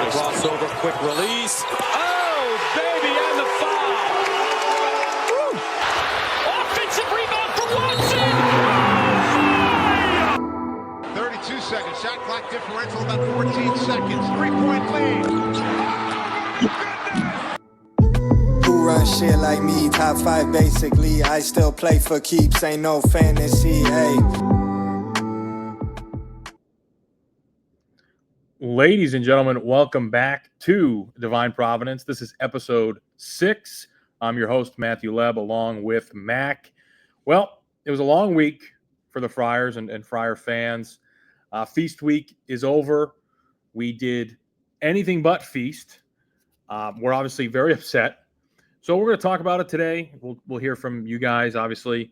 Crossover, quick release. Oh, baby, and the foul. Woo. Offensive rebound for Watson. 32 seconds. Shot clock differential about 14 seconds. 3-point lead. Who run shit like me? Top 5 basically. I still play for keeps. Ain't no fantasy. Hey. Ladies and gentlemen, welcome back to Divine Providence. This is episode 6. I'm your host, Matthew Leb, along with Mac. Well, it was a long week for the Friars and Friar fans. Feast week is over. We did anything but feast. We're obviously very upset. So we're going to talk about it today. We'll hear from you guys, obviously.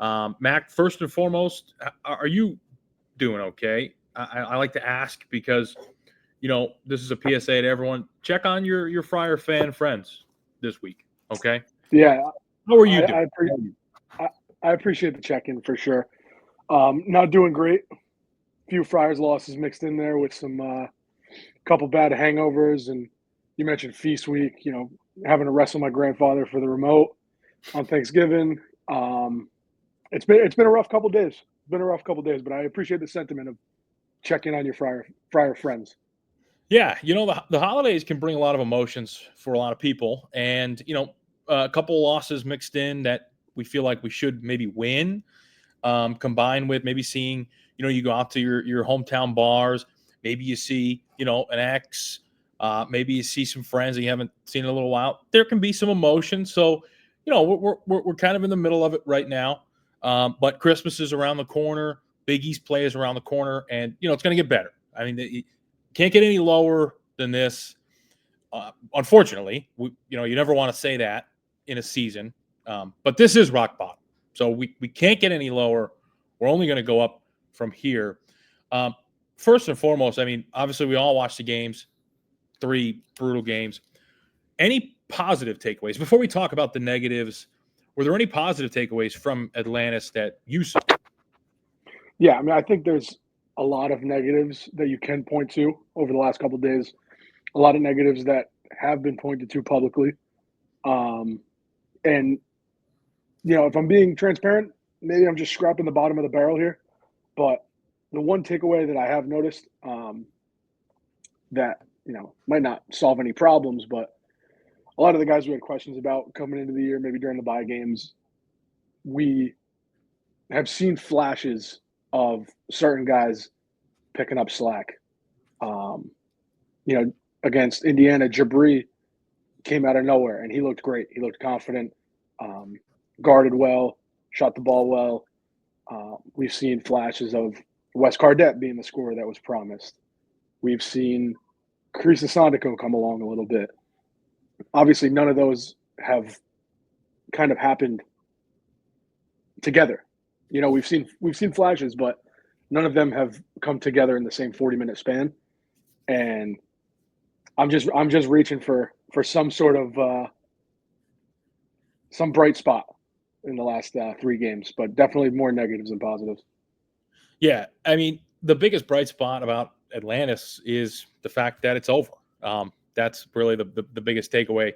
Mac, first and foremost, are you doing okay? I like to ask because, you know, this is a PSA to everyone. Check on your Friar fan friends this week, okay? Yeah. How are you doing? I appreciate the check-in for sure. Not doing great. A few Friars losses mixed in there with some couple bad hangovers. And you mentioned feast week, you know, having to wrestle my grandfather for the remote on Thanksgiving. It's been a rough couple days. It's been a rough couple days, but I appreciate the sentiment of check in on your Friar friends. Yeah, you know, the holidays can bring a lot of emotions for a lot of people. And, you know, a couple losses mixed in that we feel like we should maybe win, combined with maybe seeing, you know, you go out to your hometown bars, maybe you see, you know, an ex, maybe you see some friends that you haven't seen in a little while. There can be some emotion. So, you know, we're kind of in the middle of it right now. But Christmas is around the corner. Big East play is around the corner, and, you know, it's going to get better. I mean, you can't get any lower than this. Unfortunately, you know, you never want to say that in a season, but this is rock bottom. So we can't get any lower. We're only going to go up from here. First and foremost, I mean, obviously we all watched the games, 3 brutal games. Any positive takeaways? Before we talk about the negatives, were there any positive takeaways from Atlantis that you saw? Yeah, I mean, I think there's a lot of negatives that you can point to over the last couple of days. A lot of negatives that have been pointed to publicly. And, you know, if I'm being transparent, maybe I'm just scrapping the bottom of the barrel here. But the one takeaway that I have noticed that, you know, might not solve any problems, but a lot of the guys we had questions about coming into the year, maybe during the bye games, we have seen flashes of certain guys picking up slack. You know, against Indiana, Jabri came out of nowhere, and he looked great. He looked confident, guarded well, shot the ball well. We've seen flashes of Wes Cardette being the scorer that was promised. We've seen Chris Sandico come along a little bit. Obviously, none of those have kind of happened together. You know, we've seen flashes, but none of them have come together in the same 40-minute span. And I'm just reaching for some sort of some bright spot in the last 3 games, but definitely more negatives than positives. Yeah, I mean, the biggest bright spot about Atlantis is the fact that it's over. That's really the biggest takeaway.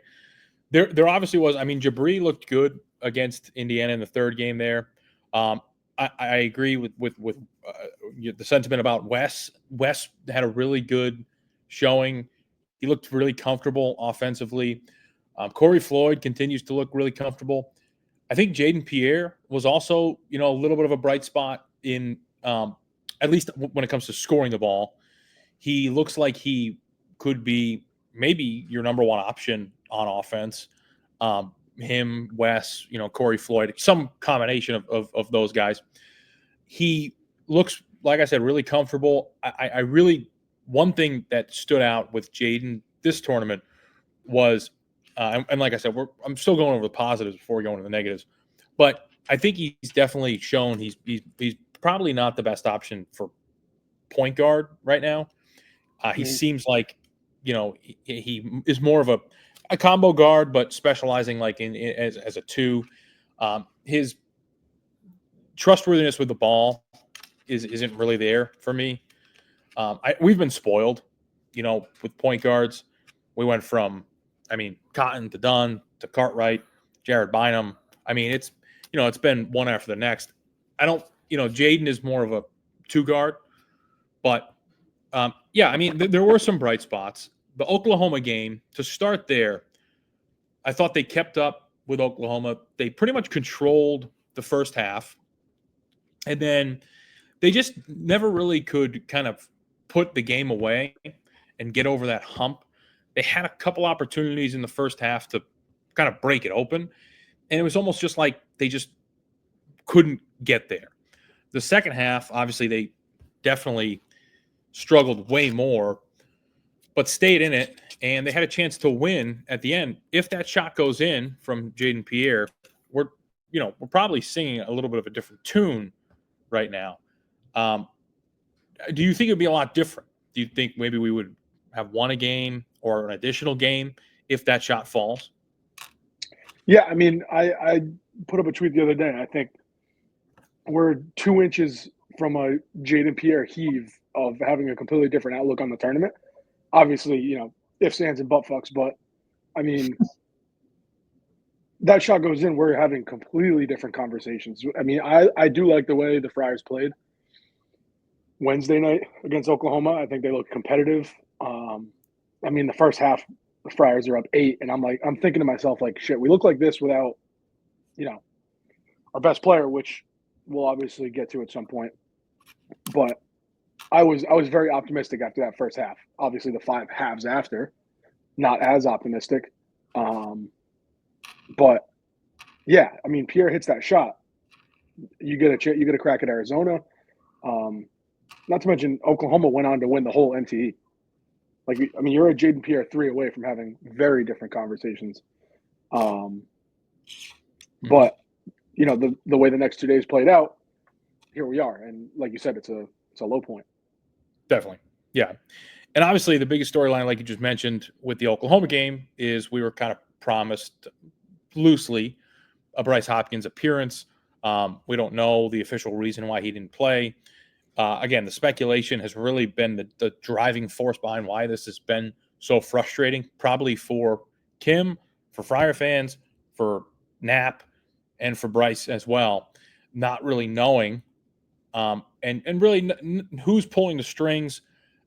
There obviously was. I mean, Jabri looked good against Indiana in the 3rd game there. I agree with the sentiment about Wes. Wes had a really good showing. He looked really comfortable offensively. Corey Floyd continues to look really comfortable. I think Jaden Pierre was also, you know, a little bit of a bright spot in at least when it comes to scoring the ball. He looks like he could be maybe your number 1 option on offense. Him, Wes, you know, Corey Floyd, some combination of those guys. He looks, like I said, really comfortable. I really, one thing that stood out with Jaden this tournament was, and like I said, I'm still going over the positives before we go into the negatives, but I think he's definitely shown he's probably not the best option for point guard right now. He seems like, you know, he is more of a combo guard, but specializing like as a 2. His trustworthiness with the ball isn't really there for me. We've been spoiled with point guards, we went from, Cotton to Dunn to Cartwright, Jared Bynum. It's been one after the next. I don't, Jaden is more of a two guard, but there were some bright spots. The Oklahoma game, to start there, I thought they kept up with Oklahoma. They pretty much controlled the first half, and then they just never really could kind of put the game away and get over that hump. They had a couple opportunities in the first half to kind of break it open, and it was almost just like they just couldn't get there. The second half, obviously, they definitely struggled way more, but stayed in it, and they had a chance to win at the end. If that shot goes in from Jaden Pierre, we're probably singing a little bit of a different tune right now. Do you think it would be a lot different? Do you think maybe we would have won a game or an additional game if that shot falls? Yeah, I put up a tweet the other day. I think we're 2 inches from a Jaden Pierre heave of having a completely different outlook on the tournament. Obviously, ifs, ands, and butt fucks, but that shot goes in, we're having completely different conversations. I do like the way the Friars played Wednesday night against Oklahoma. I think they looked competitive. The first half, the Friars are up 8, and I'm thinking to myself, like, shit, we look like this without, our best player, which we'll obviously get to at some point. But I was very optimistic after that first half. Obviously, the 5 halves after, not as optimistic. But yeah, Pierre hits that shot. You get a crack at Arizona. Not to mention Oklahoma went on to win the whole NTE. You're a Jaden Pierre 3 away from having very different conversations. But the way the next 2 days played out, here we are. And like you said, it's a low point. Definitely. Yeah. And obviously the biggest storyline, like you just mentioned with the Oklahoma game, is we were kind of promised loosely a Bryce Hopkins appearance. We don't know the official reason why he didn't play. Again, the speculation has really been the driving force behind why this has been so frustrating, probably for Kim, for Friar fans, for Knapp, and for Bryce as well, not really knowing and really who's pulling the strings.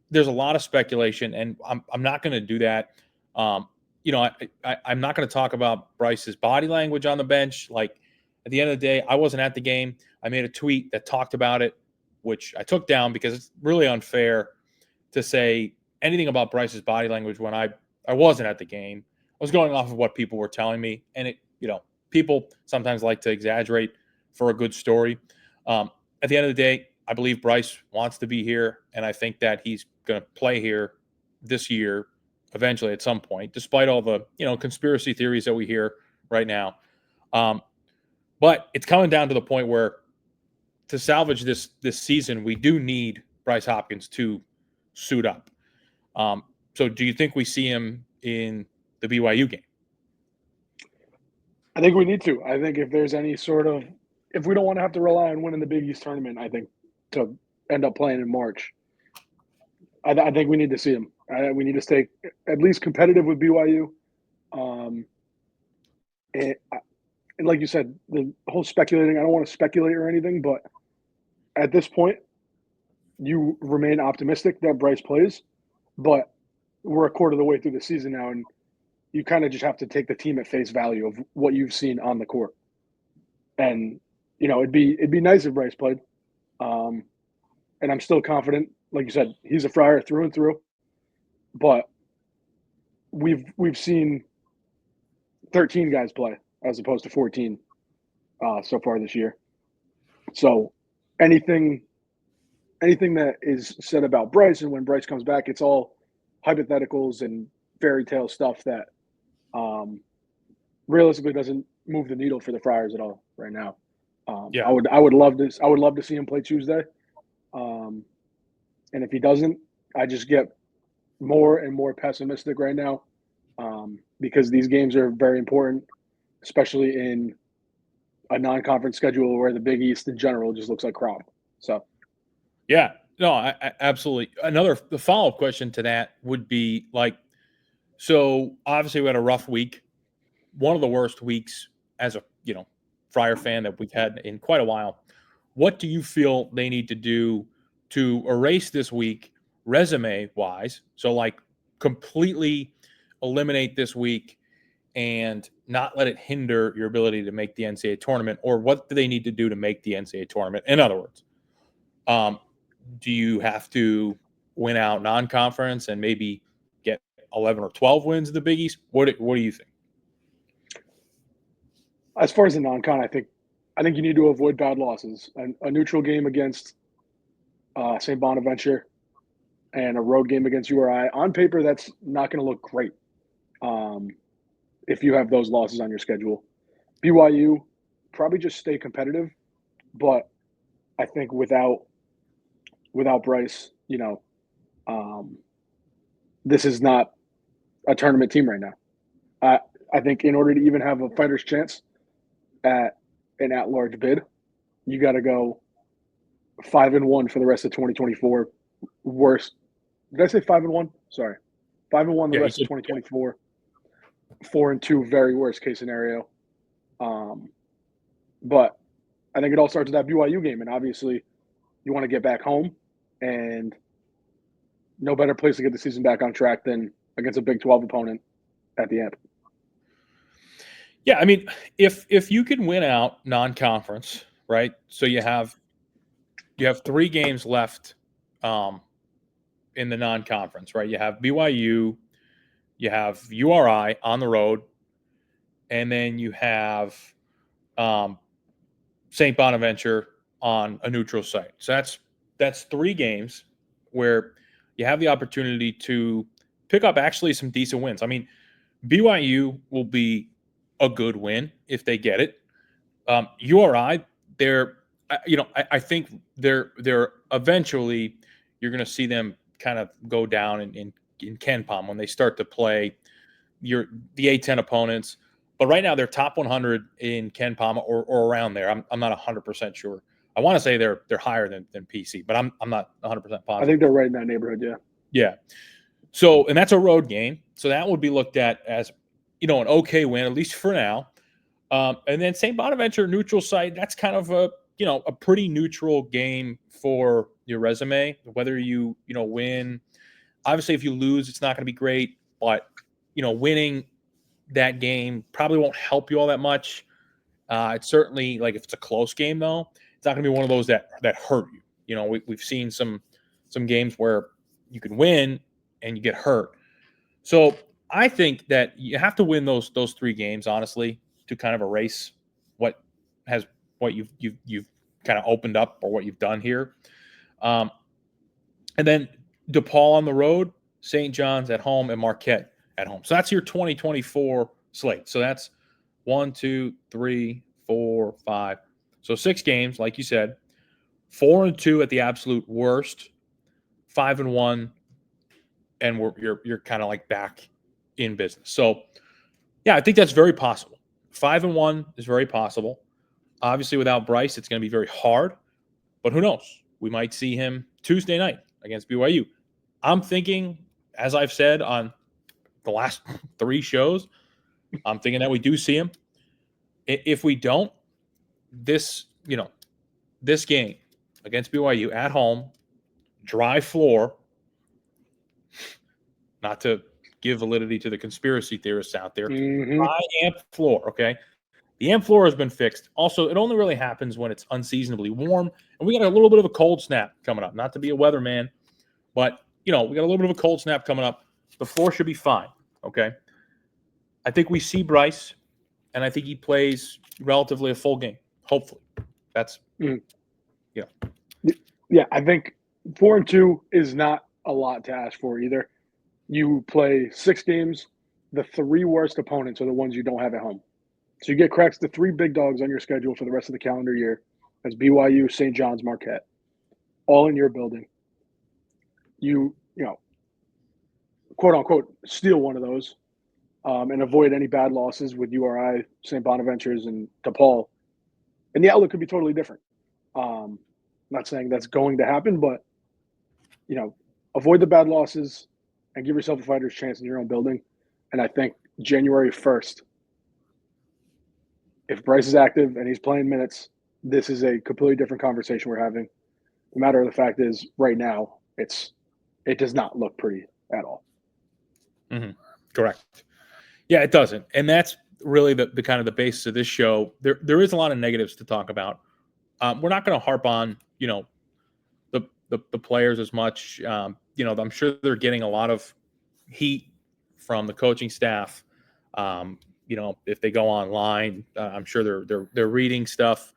There's a lot of speculation, and I'm not going to do that. I'm not going to talk about Bryce's body language on the bench. Like, at the end of the day, I wasn't at the game. I made a tweet that talked about it, which I took down because it's really unfair to say anything about Bryce's body language when I wasn't at the game. I was going off of what people were telling me, and people sometimes like to exaggerate for a good story. At the end of the day, I believe Bryce wants to be here, and I think that he's going to play here this year, eventually at some point, despite all the conspiracy theories that we hear right now. But it's coming down to the point where to salvage this season, we do need Bryce Hopkins to suit up. So do you think we see him in the BYU game? I think we need to. I think if there's any sort of – if we don't want to have to rely on winning the Big East tournament, I think, to end up playing in March, I think we need to see him. We need to stay at least competitive with BYU. And like you said, the whole speculating – I don't want to speculate or anything, but at this point, you remain optimistic that Bryce plays. But we're a quarter of the way through the season now, and you kind of just have to take the team at face value of what you've seen on the court. And, it'd be nice if Bryce played. And I'm still confident. Like you said, he's a Friar through and through. But we've seen 13 guys play as opposed to 14 so far this year. So anything that is said about Bryce, and when Bryce comes back, it's all hypotheticals and fairy tale stuff that realistically doesn't move the needle for the Friars at all right now. Yeah. I would love to see him play Tuesday. And if he doesn't, I just get more and more pessimistic right now because these games are very important, especially in a non-conference schedule where the Big East in general just looks like crap. So, yeah, No, I absolutely. The follow-up question to that would be like, so obviously we had a rough week, one of the worst weeks as a Friar fan that we've had in quite a while. What do you feel they need to do to erase this week resume wise? So like completely eliminate this week and not let it hinder your ability to make the NCAA tournament, or what do they need to do to make the NCAA tournament? In other words, do you have to win out non-conference and maybe get 11 or 12 wins in the Big East? What do you think? As far as the non-con, I think you need to avoid bad losses. A neutral game against St. Bonaventure and a road game against URI, on paper, that's not going to look great if you have those losses on your schedule. BYU, probably just stay competitive, but I think without Bryce, this is not a tournament team right now. I think in order to even have a fighter's chance at an at-large bid, you got to go 5-1 for the rest of 2024. Worst. Did I say 5-1? Sorry, 5-1 the rest of 2024. 4-2, very worst case scenario. But I think it all starts with that BYU game, and obviously, you want to get back home, and no better place to get the season back on track than against a Big 12 opponent at the end. Yeah, I mean, if you can win out non-conference, right? So you have 3 games left in the non-conference, right? You have BYU, you have URI on the road, and then you have St. Bonaventure on a neutral site. So that's 3 games where you have the opportunity to pick up actually some decent wins. I mean, BYU will be a good win if they get it. URI, I think they're eventually you're going to see them kind of go down in Ken Palm when they start to play the A10 opponents. But right now they're top 100 in Ken Palm or around there. I'm not 100% sure. I want to say they're higher than PC, but I'm not 100% positive. I think they're right in that neighborhood. Yeah. Yeah. So, and that's a road game. So that would be looked at as, an okay win, at least for now. And then St. Bonaventure neutral site, that's kind of a pretty neutral game for your resume, whether you win. Obviously, if you lose, it's not going to be great, but, winning that game probably won't help you all that much. It's certainly, like, if it's a close game, though, it's not going to be one of those that hurt you. We've seen some games where you can win and you get hurt. So I think that you have to win those 3 games, honestly, to kind of erase what you've kind of opened up or what you've done here. And then DePaul on the road, St. John's at home, and Marquette at home. So that's your 2024 slate. So that's 1, 2, 3, 4, 5. So 6 games, like you said, 4-2 at the absolute worst, 5-1, and you're kind of like back in business. So yeah, I think that's very possible. 5-1 is very possible. Obviously, without Bryce, it's going to be very hard. But who knows? We might see him Tuesday night against BYU. I'm thinking, as I've said on the last 3 shows, I'm thinking that we do see him. If we don't, this game against BYU at home, dry floor, not to give validity to the conspiracy theorists out there, dry amp floor, okay? The amp floor has been fixed. Also, it only really happens when it's unseasonably warm, and we got a little bit of a cold snap coming up. Not to be a weatherman, but, we got a little bit of a cold snap coming up. The floor should be fine, okay? I think we see Bryce, and I think he plays relatively a full game, hopefully. That's, Yeah, I think 4-2 is not a lot to ask for either. You play 6 games. The 3 worst opponents are the ones you don't have at home. So you get cracks the 3 big dogs on your schedule for the rest of the calendar year. That's BYU, St. John's, Marquette, all in your building. You quote unquote, steal one of those and avoid any bad losses with URI, St. Bonaventure's, and DePaul. And the outlook could be totally different. Not saying that's going to happen, but avoid the bad losses and give yourself a fighter's chance in your own building. And I think January 1st, if Bryce is active and he's playing minutes, this is a completely different conversation we're having. The matter of the fact is, right now, it does not look pretty at all. Mm-hmm. Correct. Yeah, it doesn't. And that's really the kind of the basis of this show. There is a lot of negatives to talk about. We're not going to harp on, the players as much. I'm sure they're getting a lot of heat from the coaching staff. If they go online, I'm sure they're reading stuff.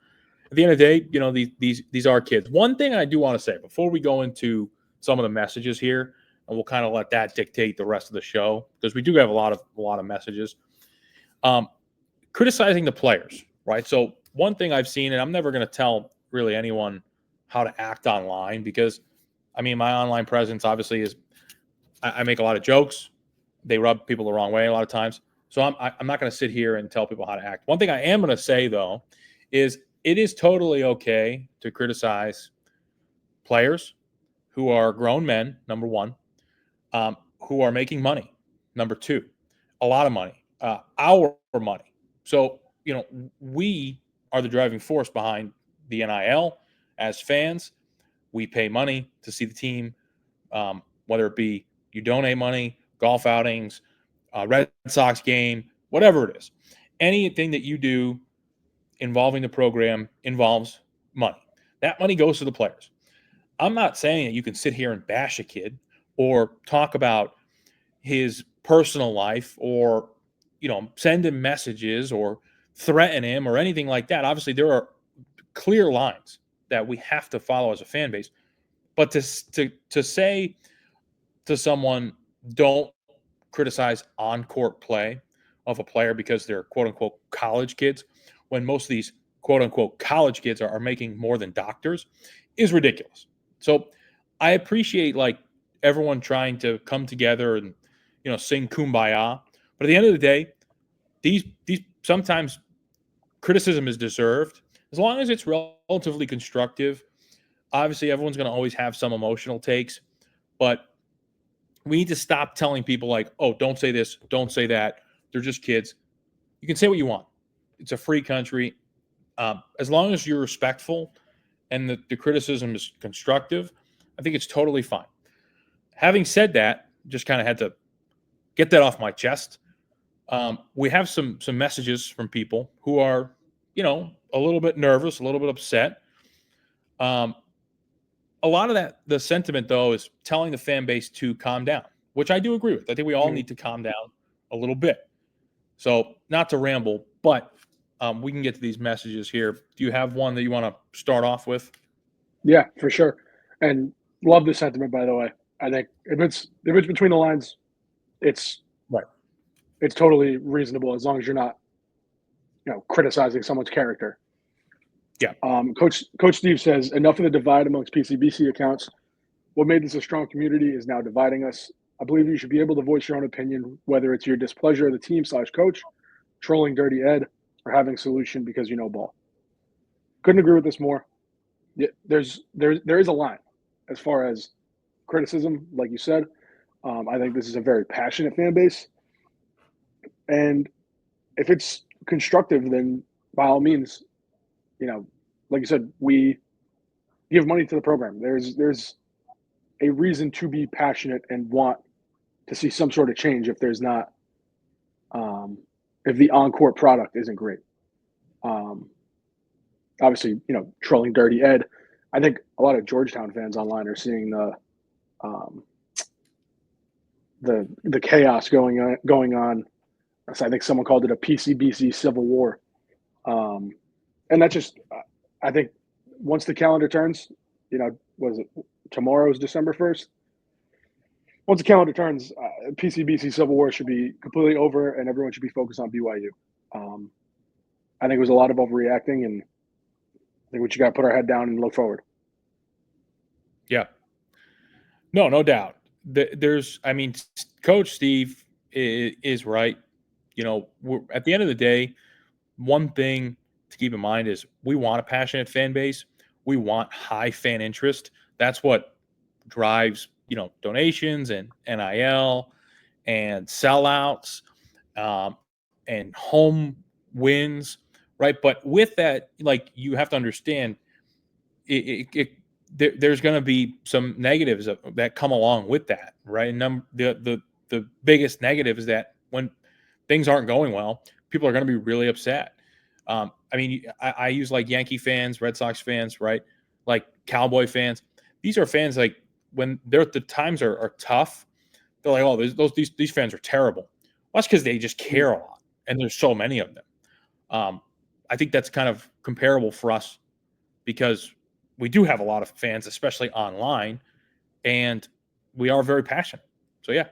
At the end of the day, these are kids. One thing I do want to say before we go into some of the messages here, and we'll kind of let that dictate the rest of the show because we do have a lot of messages. Criticizing the players, right? So one thing I've seen, and I'm never going to tell really anyone how to act online because, my online presence obviously is I make a lot of jokes. They rub people the wrong way a lot of times. So I'm not going to sit here and tell people how to act. One thing I am going to say, though, is it is totally okay to criticize players who are grown men, number one, who are making money, number two, a lot of money, our money. So, we are the driving force behind the NIL as fans. We pay money to see the team, whether it be you donate money, golf outings, Red Sox game, whatever it is. Anything that you do involving the program involves money. That money goes to the players. I'm not saying that you can sit here and bash a kid or talk about his personal life or, send him messages or threaten him or anything like that. Obviously, there are clear lines that we have to follow as a fan base. But to say to someone, don't criticize on-court play of a player because they're quote-unquote college kids, when most of these quote-unquote college kids are making more than doctors, is ridiculous. So I appreciate everyone trying to come together and sing Kumbaya. But at the end of the day, these sometimes criticism is deserved as long as it's relatively constructive. Obviously, everyone's going to always have some emotional takes, but we need to stop telling people oh, don't say this, don't say that. They're just kids. You can say what you want. It's a free country. As long as you're respectful and the criticism is constructive, I think it's totally fine. Having said that, just kind of had to get that off my chest. We have some messages from people who are, a little bit nervous, a little bit upset. A lot of the sentiment, though, is telling the fan base to calm down, which I do agree with. I think we all need to calm down a little bit. So not to ramble, but we can get to these messages here. Do you have one that you want to start off with? Yeah, for sure. And love the sentiment, by the way. I think if it's between the lines, it's right. It's totally reasonable as long as you're not, criticizing someone's character. Yeah. Coach Steve says, enough of the divide amongst PCBC accounts. What made this a strong community is now dividing us. I believe you should be able to voice your own opinion, whether it's your displeasure of the team / coach, trolling Dirty Ed, or having a solution because you know ball. Couldn't agree with this more. There is a line as far as criticism, like you said. I think this is a very passionate fan base. And if it's constructive, then by all means, like you said, we give money to the program. There's a reason to be passionate and want to see some sort of change if there's not, if the on-court product isn't great. Obviously, trolling Dirty Ed. I think a lot of Georgetown fans online are seeing the chaos going on. So I think someone called it a PCBC civil war. And that's just, I think once the calendar turns, was it tomorrow's December 1st? Once the calendar turns, PCBC civil war should be completely over and everyone should be focused on BYU. I think it was a lot of overreacting, and I think we just got to put our head down and look forward. Yeah. No doubt. Coach Steve is right. At the end of the day, one thing to keep in mind is we want a passionate fan base. We want high fan interest. That's what drives, donations and NIL and sellouts, and home wins, right? But with that, like, you have to understand there's going to be some negatives that come along with that, right? And the biggest negative is that when things aren't going well, people are going to be really upset. I mean, I use like Yankee fans, Red Sox fans, right? Like Cowboy fans. These are fans, like, when the times are tough, they're like, oh, these fans are terrible. Well, that's because they just care a lot, and there's so many of them. I think that's kind of comparable for us because we do have a lot of fans, especially online, and we are very passionate. So, yeah.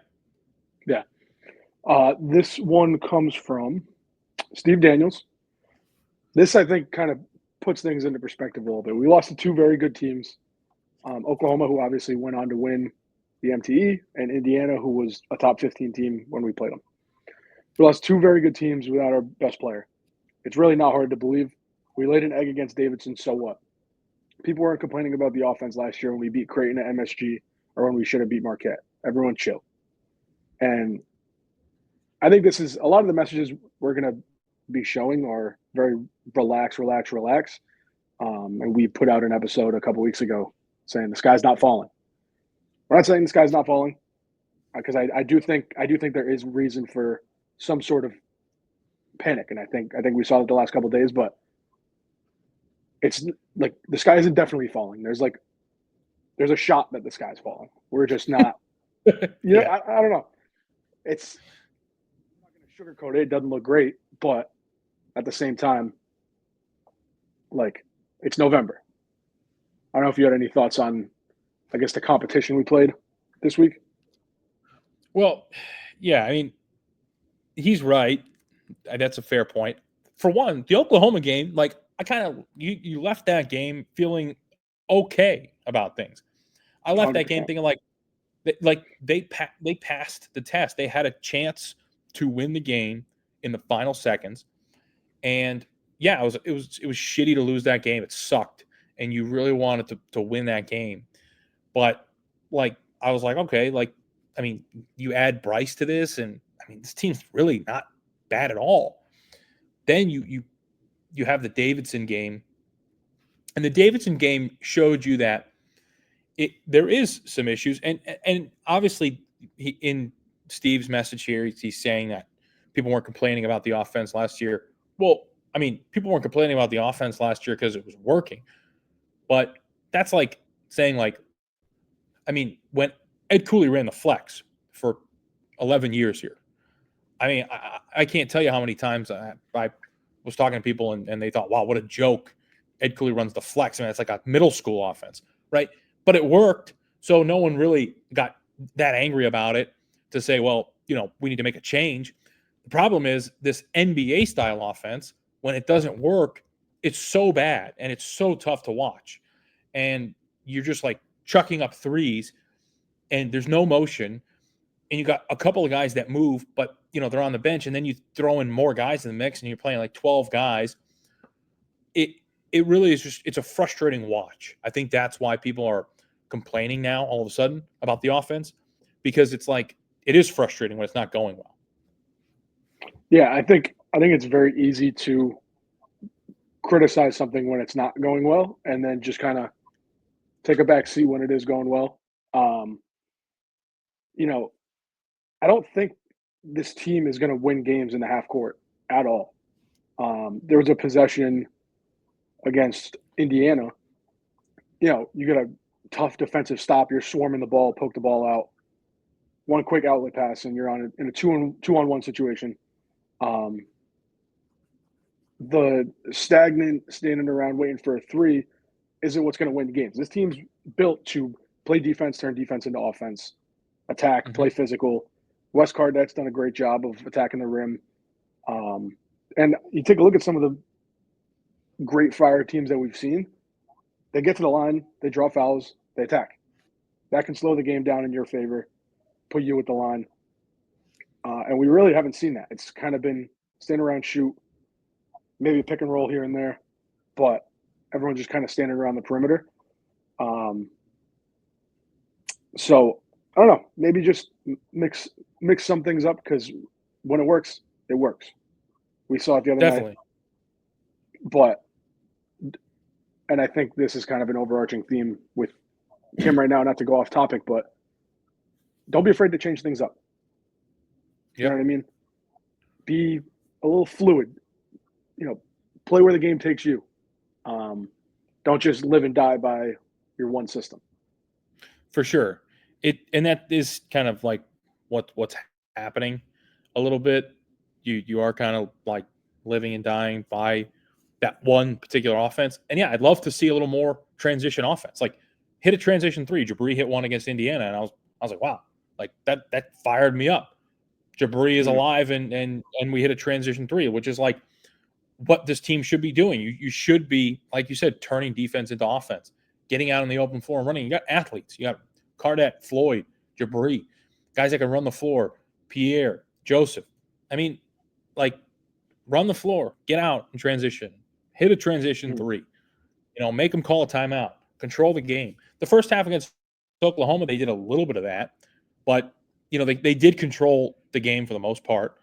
Yeah. This one comes from Steve Daniels. This, I think, kind of puts things into perspective a little bit. We lost to two very good teams, Oklahoma, who obviously went on to win the MTE, and Indiana, who was a top 15 team when we played them. We lost two very good teams without our best player. It's really not hard to believe. We laid an egg against Davidson, so what? People weren't complaining about the offense last year when we beat Creighton at MSG or when we should have beat Marquette. Everyone chill. And I think this is a lot of the messages we're going to be showing are very relax. And we put out an episode a couple weeks ago saying the sky's not falling. We're not saying the sky's not falling because I do think there is reason for some sort of panic, and I think we saw it the last couple of days, but it's like the sky isn't definitely falling. There's a shot that the sky's falling. We're just not. Yeah. I don't know. It's I'm not going to sugarcoat it. It doesn't look great, but at the same time, like, it's November. I don't know if you had any thoughts on, I guess, the competition we played this week. Well, yeah, I mean, he's right. That's a fair point. For one, the Oklahoma game, like, I kind of you left that game feeling okay about things. I left 100%. that game thinking they passed the test. They had a chance to win the game in the final seconds, and yeah, it was shitty to lose that game. It sucked, and you really wanted to win that game, but like, I was like, okay, like, I mean, you add Bryce to this, and I mean, this team's really not bad at all. Then you have the Davidson game, and the Davidson game showed you that there is some issues, and obviously in Steve's message here, he's saying that people weren't complaining about the offense last year. Well, I mean, people weren't complaining about the offense last year because it was working, but that's like saying, like, I mean, when Ed Cooley ran the flex for 11 years here, I mean, I can't tell you how many times I was talking to people and they thought, wow, what a joke. Ed Cooley runs the flex. I mean, it's like a middle school offense, right? But it worked, so no one really got that angry about it to say, well, we need to make a change. The problem is this NBA-style offense, when it doesn't work, it's so bad and it's so tough to watch. And you're just like chucking up threes and there's no motion. And you got a couple of guys that move, but they're on the bench, and then you throw in more guys in the mix and you're playing like 12 guys. It really is it's a frustrating watch. I think that's why people are complaining now all of a sudden about the offense, because it's like, it is frustrating when it's not going well. Yeah, I think it's very easy to criticize something when it's not going well, and then just kind of take a back seat when it is going well. I don't think this team is going to win games in the half court at all. There was a possession against Indiana. You get a tough defensive stop. You're swarming the ball, poke the ball out. One quick outlet pass, and you're in a two-on-one situation. The stagnant, standing around waiting for a three isn't what's going to win games. This team's built to play defense, turn defense into offense, attack, play physical. Wes Cardet's done a great job of attacking the rim. And you take a look at some of the great Friar teams that we've seen. They get to the line, they draw fouls, they attack. That can slow the game down in your favor, put you at the line. And we really haven't seen that. It's kind of been stand around, shoot, maybe a pick and roll here and there, but everyone's just kind of standing around the perimeter. So I don't know. Maybe just mix some things up because when it works, it works. We saw it the other night, Definitely. but and I think this is kind of an overarching theme with Tim right now. Not to go off topic, but don't be afraid to change things up. You know what I mean? Be a little fluid. Play where the game takes you. Don't just live and die by your one system. For sure. And that is kind of like what's happening a little bit. You are kind of like living and dying by that one particular offense. And yeah, I'd love to see a little more transition offense. Like hit a transition 3. Jabri hit one against Indiana, and I was like, wow, like that fired me up. Jabri is alive, and we hit a transition 3, which is like what this team should be doing. You should be, like you said, turning defense into offense, getting out on the open floor and running. You got athletes. You got Cardette, Floyd, Jabri, guys that can run the floor, Pierre, Joseph. I mean, like, run the floor, get out in transition, hit a transition 3. Make them call a timeout, control the game. The first half against Oklahoma, they did a little bit of that, but they did control the game for the most part.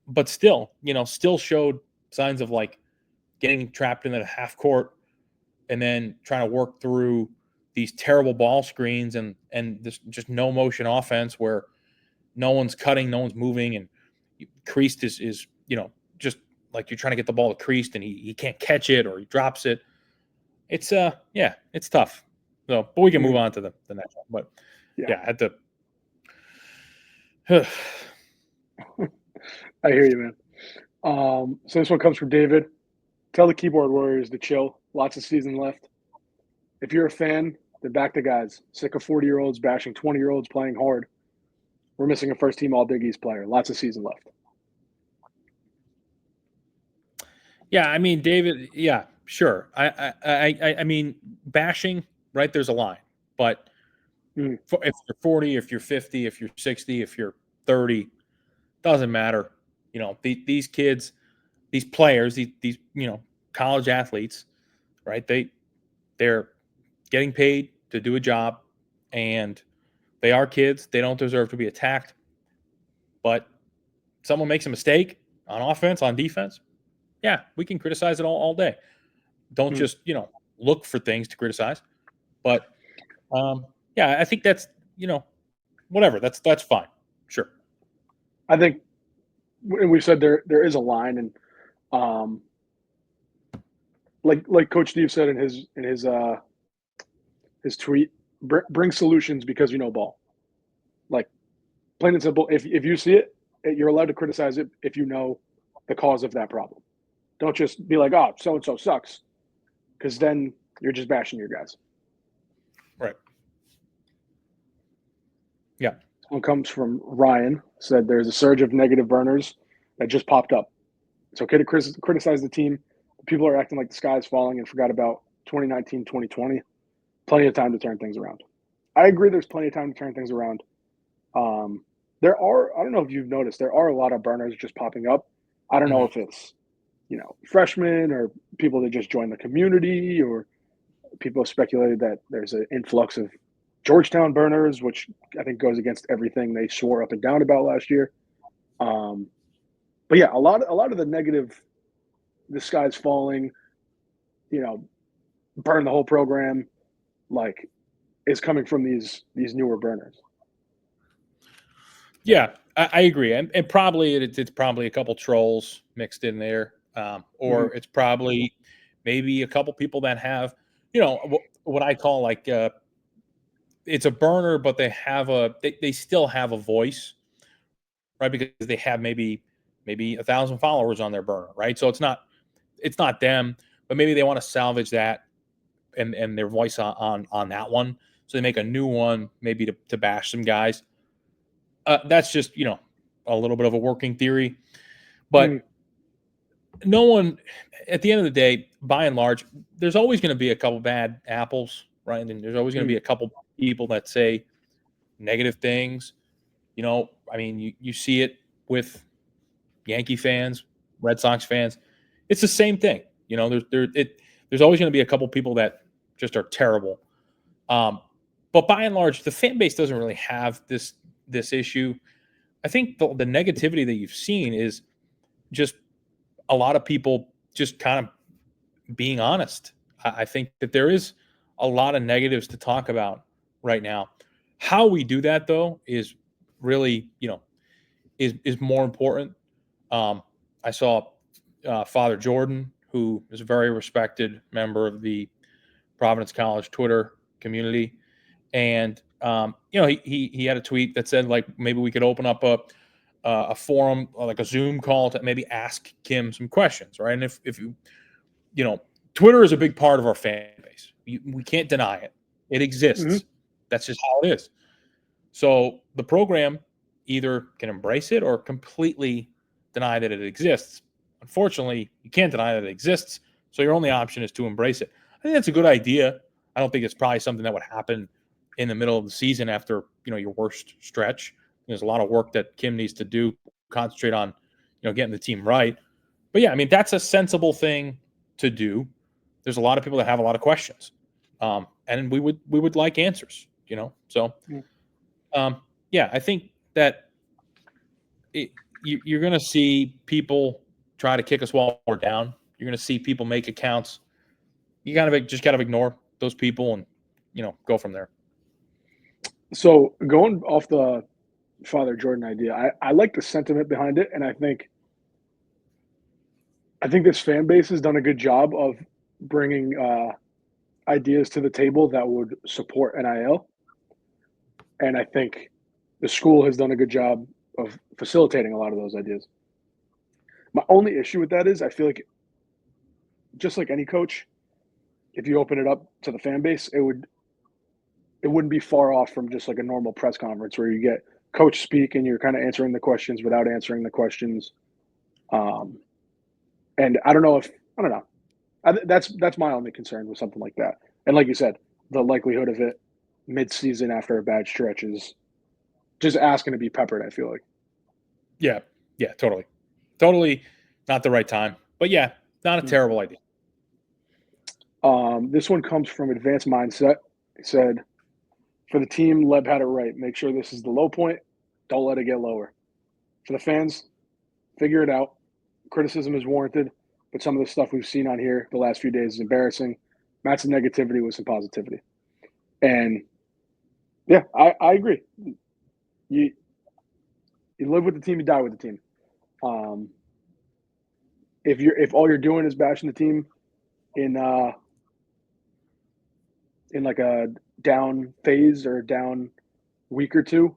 But still showed signs of like getting trapped in the half court and then trying to work through these terrible ball screens and this just no motion offense where no one's cutting, no one's moving, and creased is just like you're trying to get the ball to creased and he can't catch it or he drops it. It's it's tough. So, but we can move on to the next one. But I had to. I hear you, man. So this one comes from David. Tell the keyboard warriors to chill. Lots of season left. If you're a fan, then back the guys. Sick of 40-year-olds bashing 20-year-olds playing hard. We're missing a first-team All-Big East player. Lots of season left. Yeah, I mean, David. Yeah, sure. I mean, bashing. Right, there's a line, but if you're 40, if you're 50, if you're 60, if you're 30, doesn't matter. These kids, these players, these college athletes, right? They're getting paid to do a job, and they are kids. They don't deserve to be attacked. But someone makes a mistake on offense, on defense, yeah, we can criticize it all day. Don't just look for things to criticize. But I think that's whatever. That's fine. Sure. I think we've said there is a line, and like Coach Steve said in his tweet, bring solutions because you know ball. Like, plain and simple. If you see it, you're allowed to criticize it if you know the cause of that problem. Don't just be like, oh, so and so sucks, because then you're just bashing your guys. Right. Yeah. One comes from Ryan. Said there's a surge of negative burners that just popped up. It's okay to criticize the team. People are acting like the sky is falling and forgot about 2019, 2020. Plenty of time to turn things around. I agree there's plenty of time to turn things around. There are, I don't know if you've noticed, there are a lot of burners just popping up. I don't know if it's, freshmen or people that just joined the community, or people have speculated that there's an influx of Georgetown burners, which I think goes against everything they swore up and down about last year. But yeah, a lot of the negative, the sky's falling, burn the whole program, like, is coming from these newer burners. Yeah, I agree, and probably it's probably a couple trolls mixed in there, or it's probably maybe a couple people that have, what I call like it's a burner, but they still have a voice, right? Because they have maybe 1,000 followers on their burner, right? So it's not them, but maybe they want to salvage that and their voice on that one, so they make a new one, maybe to bash some guys. That's just a little bit of a working theory, but no one, at the end of the day, by and large, there's always going to be a couple bad apples, right? And there's always going to be a couple people that say negative things. I mean, you see it with Yankee fans, Red Sox fans. It's the same thing. There's always going to be a couple people that just are terrible. But by and large, the fan base doesn't really have this issue. I think the negativity that you've seen is just a lot of people just kind of being honest. I think that there is a lot of negatives to talk about right now. How we do that, though, is really, is more important. I saw Father Jordan, who is a very respected member of the Providence College Twitter community, and he had a tweet that said, like, maybe we could open up a forum, like a Zoom call, to maybe ask Kim some questions, right? And if Twitter is a big part of our fan base. We can't deny it. It exists. Mm-hmm. That's just how it is. So the program either can embrace it or completely deny that it exists. Unfortunately, you can't deny that it exists. So your only option is to embrace it. I think that's a good idea. I don't think it's probably something that would happen in the middle of the season after, your worst stretch. There's a lot of work that Kim needs to do, concentrate on, getting the team right. But yeah, I mean, that's a sensible thing to do. There's a lot of people that have a lot of questions. And we would like answers, So, yeah, I think that you're going to see people try to kick us while we're down. You're going to see people make accounts. You just got to ignore those people and, go from there. So going off the Father Jordan idea, I like the sentiment behind it, and I think this fan base has done a good job of bringing ideas to the table that would support NIL, and I think the school has done a good job of facilitating a lot of those ideas. My only issue with that is I feel like, just like any coach, if you open it up to the fan base, it wouldn't be far off from just like a normal press conference where you get coach speak and you're kind of answering the questions without answering the questions. And I don't know. That's my only concern with something like that. And like you said, the likelihood of it mid-season after a bad stretch is just asking to be peppered, I feel like. Yeah, totally. Totally not the right time. But yeah, not a terrible idea. This one comes from Advanced Mindset. He said, for the team, Leb had it right. Make sure this is the low point. Don't let it get lower. For the fans, figure it out. Criticism is warranted, but some of the stuff we've seen on here the last few days is embarrassing. Match the negativity with some positivity. And yeah, I agree. You live with the team, you die with the team. If all you're doing is bashing the team in like a down phase or a down week or two,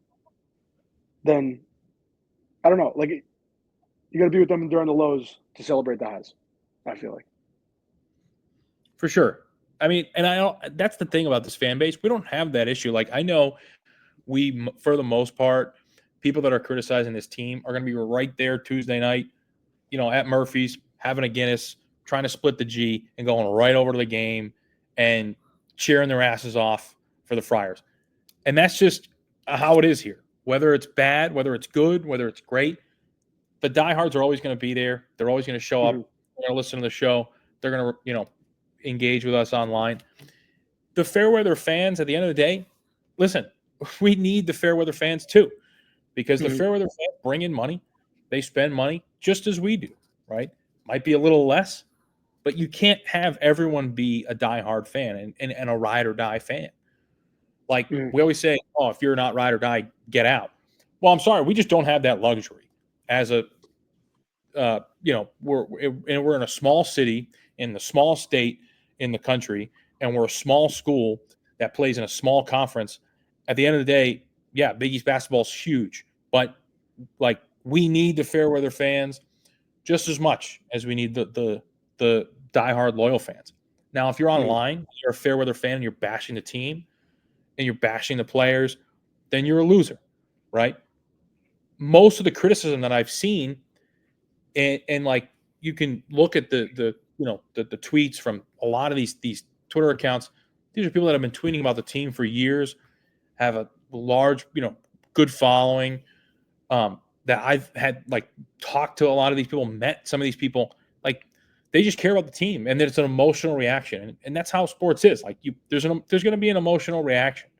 then I don't know. Like, you got to be with them during the lows to celebrate the highs, I feel like. For sure. I mean, and that's the thing about this fan base. We don't have that issue. Like, I know for the most part, people that are criticizing this team are going to be right there Tuesday night, at Murphy's, having a Guinness, trying to split the G and going right over to the game and cheering their asses off for the Friars. And that's just how it is here. Whether it's bad, whether it's good, whether it's great, the diehards are always going to be there. They're always going to show up. They're going to listen to the show. They're going to, engage with us online. The Fairweather fans, at the end of the day, listen, we need the Fairweather fans too, because the Fairweather fans bring in money. They spend money just as we do, right? Might be a little less, but you can't have everyone be a diehard fan and a ride or die fan. Like we always say, oh, if you're not ride or die, get out. Well, I'm sorry, we just don't have that luxury. As a, we're in a small city in the small state in the country, and we're a small school that plays in a small conference. At the end of the day, yeah, Big East basketball is huge, but like we need the Fairweather fans just as much as we need the diehard loyal fans. Now, if you're online, you're a Fairweather fan, and you're bashing the team and you're bashing the players, then you're a loser, right? Most of the criticism that I've seen, and like you can look at the tweets from a lot of these Twitter accounts. These are people that have been tweeting about the team for years, have a large, good following, that I've had talked to a lot of these people, met some of these people, they just care about the team, and then it's an emotional reaction. And that's how sports is. There's going to be an emotional reaction.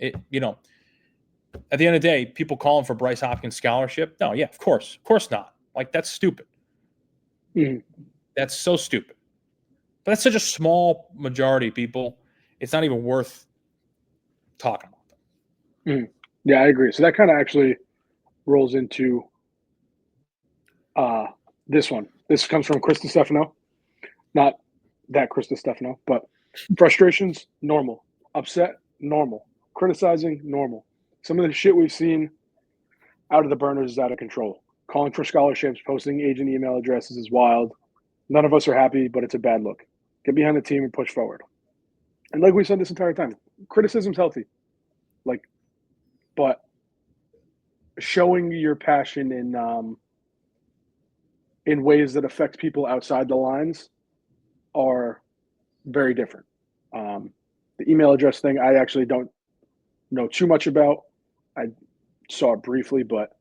At the end of the day, people calling for Bryce Hopkins scholarship. No, yeah, of course not. Like, that's stupid. Mm-hmm. That's so stupid. But that's such a small majority of people. It's not even worth talking about them. Mm-hmm. Yeah, I agree. So that kind of actually rolls into this one. This comes from Chris Stefano. Not that Chris Stefano, but frustrations, normal. Upset, normal. Criticizing, normal. Some of the shit we've seen out of the burners is out of control. Calling for scholarships, posting agent email addresses is wild. None of us are happy, but it's a bad look. Get behind the team and push forward. And like we said this entire time, criticism's healthy. But showing your passion in ways that affect people outside the lines are very different. The email address thing, I actually don't know too much about. I saw it briefly, but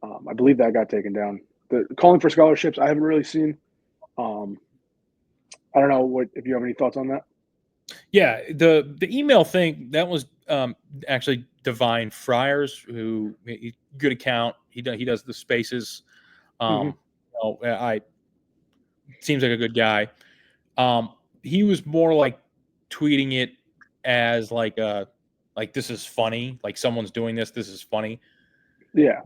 I believe that got taken down. The calling for scholarships, I haven't really seen. I don't know if you have any thoughts on that. Yeah, the email thing, that was actually Divine Friars, who good account. He does the spaces. Seems like a good guy. He was more like tweeting it as like this is funny, like someone's doing this is funny. Yeah.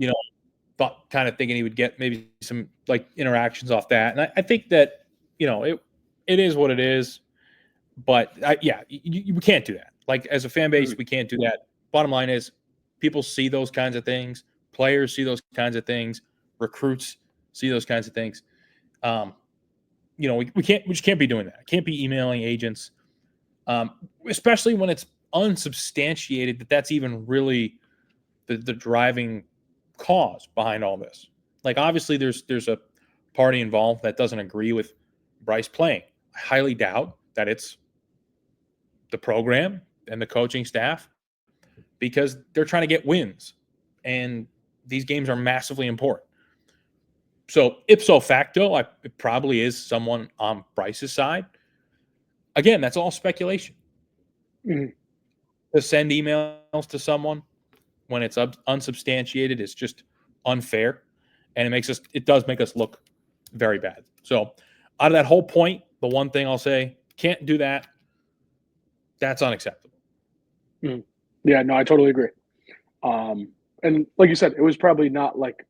Kind of thinking he would get maybe some like interactions off that. And I think that, it is what it is. But we can't do that. Like, as a fan base, we can't do that. Bottom line is, people see those kinds of things. Players see those kinds of things. Recruits see those kinds of things. We just can't be doing that. Can't be emailing agents, especially when it's unsubstantiated that that's even really the driving cause behind all this. Like, obviously, there's a party involved that doesn't agree with Bryce playing. I highly doubt that it's the program and the coaching staff, because they're trying to get wins, and these games are massively important. So ipso facto, it probably is someone on Bryce's side. Again, that's all speculation. Mm-hmm. To send emails to someone when it's unsubstantiated is just unfair, and it does make us look very bad. So out of that whole point, the one thing I'll say, can't do that. That's unacceptable. Mm-hmm. Yeah, no, I totally agree. And like you said, it was probably not like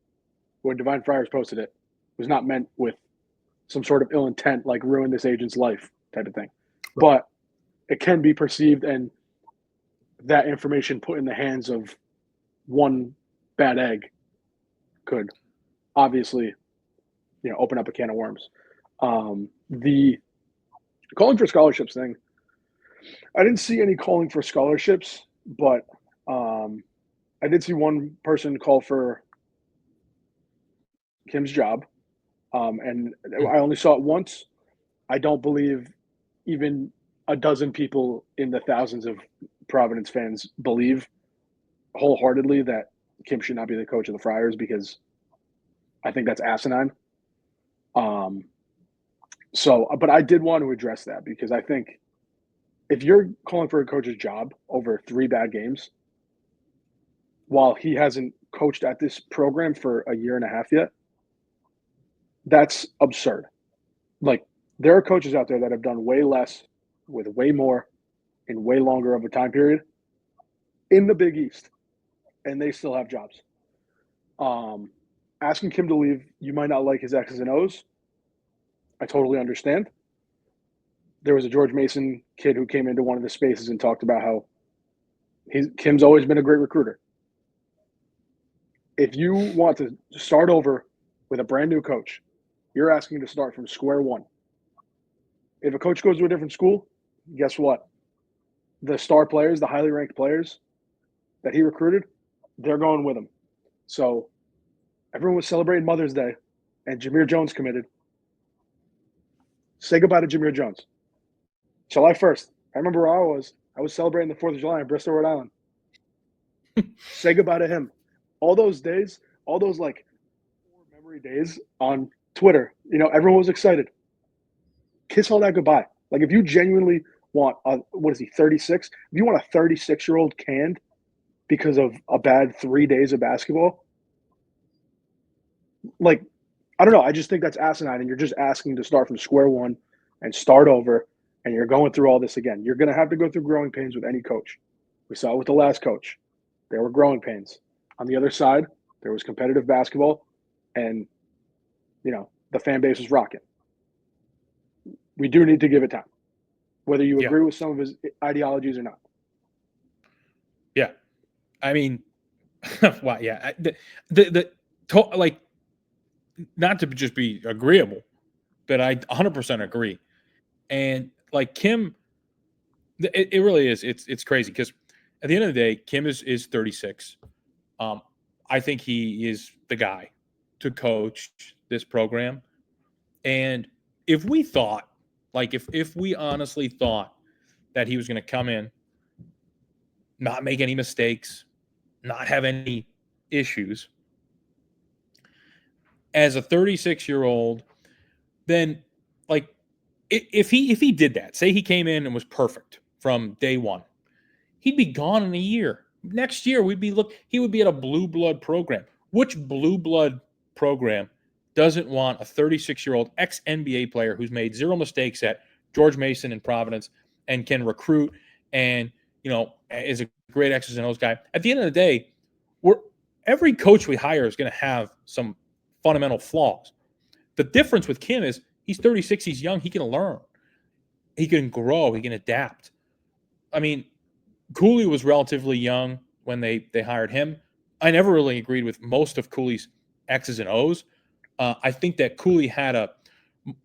when Divine Friars posted it was not meant with some sort of ill intent, like ruin this agent's life type of thing. But it can be perceived, and that information put in the hands of one bad egg could obviously, open up a can of worms. The calling for scholarships thing, I didn't see any calling for scholarships, but I did see one person call for Kim's job, and I only saw it once. I don't believe even a dozen people in the thousands of Providence fans believe wholeheartedly that Kim should not be the coach of the Friars, because I think that's asinine. But I did want to address that, because I think if you're calling for a coach's job over 3 bad games, while he hasn't coached at this program for a year and a half yet, that's absurd. Like, there are coaches out there that have done way less with way more in way longer of a time period in the Big East, and they still have jobs. Asking Kim to leave, you might not like his X's and O's. I totally understand. There was a George Mason kid who came into one of the spaces and talked about how Kim's always been a great recruiter. If you want to start over with a brand new coach, you're asking to start from square one. If a coach goes to a different school, guess what? The star players, the highly ranked players that he recruited, they're going with him. So everyone was celebrating Mother's Day, and Jameer Jones committed. Say goodbye to Jameer Jones. July 1st. I remember where I was. I was celebrating the 4th of July in Bristol, Rhode Island. Say goodbye to him. All those days, all those like memory days on Twitter, everyone was excited. Kiss all that goodbye. Like, if you genuinely want, what is he, 36? If you want a 36-year-old canned because of a bad 3 days of basketball. Like, I don't know. I just think that's asinine, and you're just asking to start from square one and start over, and you're going through all this again. You're going to have to go through growing pains with any coach. We saw it with the last coach. There were growing pains. On the other side, there was competitive basketball, and, the fan base was rocking. We do need to give it time, whether you agree with some of his ideologies or not. Yeah. I mean, wow. Yeah. Not to just be agreeable, but I 100% agree. And like Kim, it really is. It's crazy because at the end of the day, Kim is 36. I think he is the guy to coach this program. And if we thought, like if we honestly thought that he was going to come in, not make any mistakes, not have any issues, as a 36-year-old, then like if he did that, say he came in and was perfect from day one, he'd be gone in a year. Next year, he would be at a blue blood program. Which blue blood program doesn't want a 36-year-old ex-NBA player who's made zero mistakes at George Mason in Providence and can recruit and, is a great X's and O's guy? At the end of the day, every coach we hire is going to have some fundamental flaws. The difference with Kim is he's 36, he's young, he can learn. He can grow, he can adapt. I mean, Cooley was relatively young when they hired him. I never really agreed with most of Cooley's X's and O's. I think that Cooley had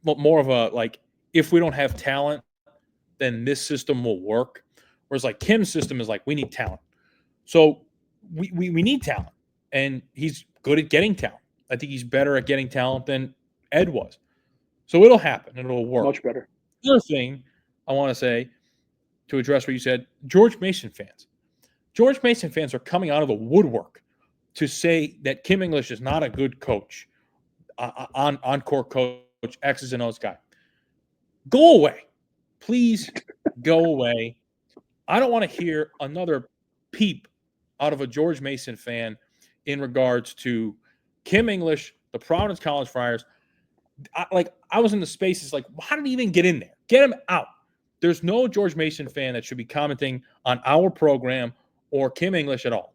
more of a, like, if we don't have talent, then this system will work. Whereas like Kim's system is like, we need talent. So we need talent. And he's good at getting talent. I think he's better at getting talent than Ed was. So it'll happen. It'll work. Much better. The other thing I want to say, to address what you said, George Mason fans. George Mason fans are coming out of the woodwork to say that Kim English is not a good coach, on-court coach, X's and O's guy. Go away. Please go away. I don't want to hear another peep out of a George Mason fan in regards to Kim English, the Providence College Friars. I was in the spaces like, how did he even get in there? Get him out. There's no George Mason fan that should be commenting on our program or Kim English at all.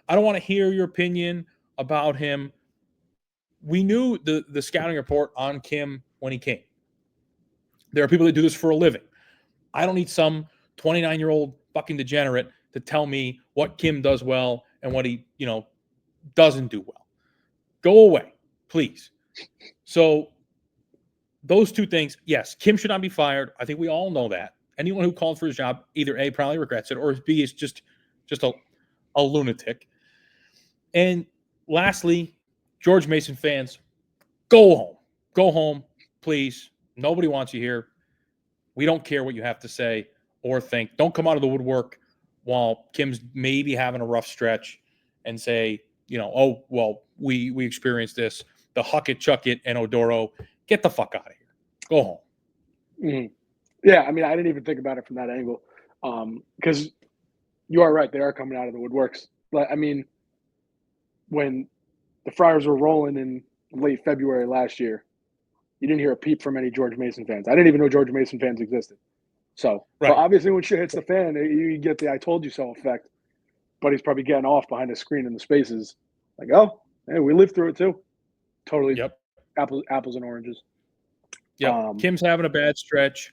I don't want to hear your opinion about him. We knew the scouting report on Kim when he came. There are people that do this for a living. I don't need some 29-year-old fucking degenerate to tell me what Kim does well and what he, doesn't do well. Go away, please. So those two things, yes, Kim should not be fired. I think we all know that. Anyone who called for his job, either A, probably regrets it, or B, is just a lunatic. And lastly, George Mason fans, go home. Go home, please. Nobody wants you here. We don't care what you have to say or think. Don't come out of the woodwork while Kim's maybe having a rough stretch and say, oh, well, we experienced this. The huck it, chuck it, and Odoro. Get the fuck out of here. Go home. Mm-hmm. Yeah, I mean, I didn't even think about it from that angle, because you are right. They are coming out of the woodworks. I mean, when the Friars were rolling in late February last year, you didn't hear a peep from any George Mason fans. I didn't even know George Mason fans existed. So, right. But obviously when shit hits the fan, you get the I told you so effect. But he's probably getting off behind the screen in the spaces. Like, oh, hey, we lived through it too. Totally. Yep. Apples and oranges. Yeah. Kim's having a bad stretch.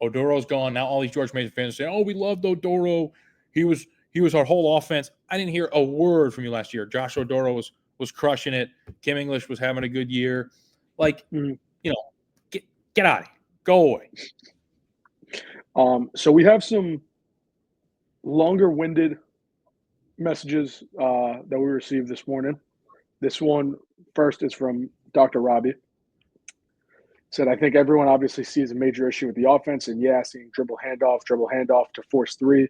Odoro's gone. Now all these George Mason fans say, oh, we loved Odoro. He was our whole offense. I didn't hear a word from you last year. Josh Odoro was crushing it. Kim English was having a good year. Like, get out of here. Go away. So we have some longer-winded messages that we received this morning. This one first is from Dr. Robbie. Said, I think everyone obviously sees a major issue with the offense, and seeing dribble handoff to force three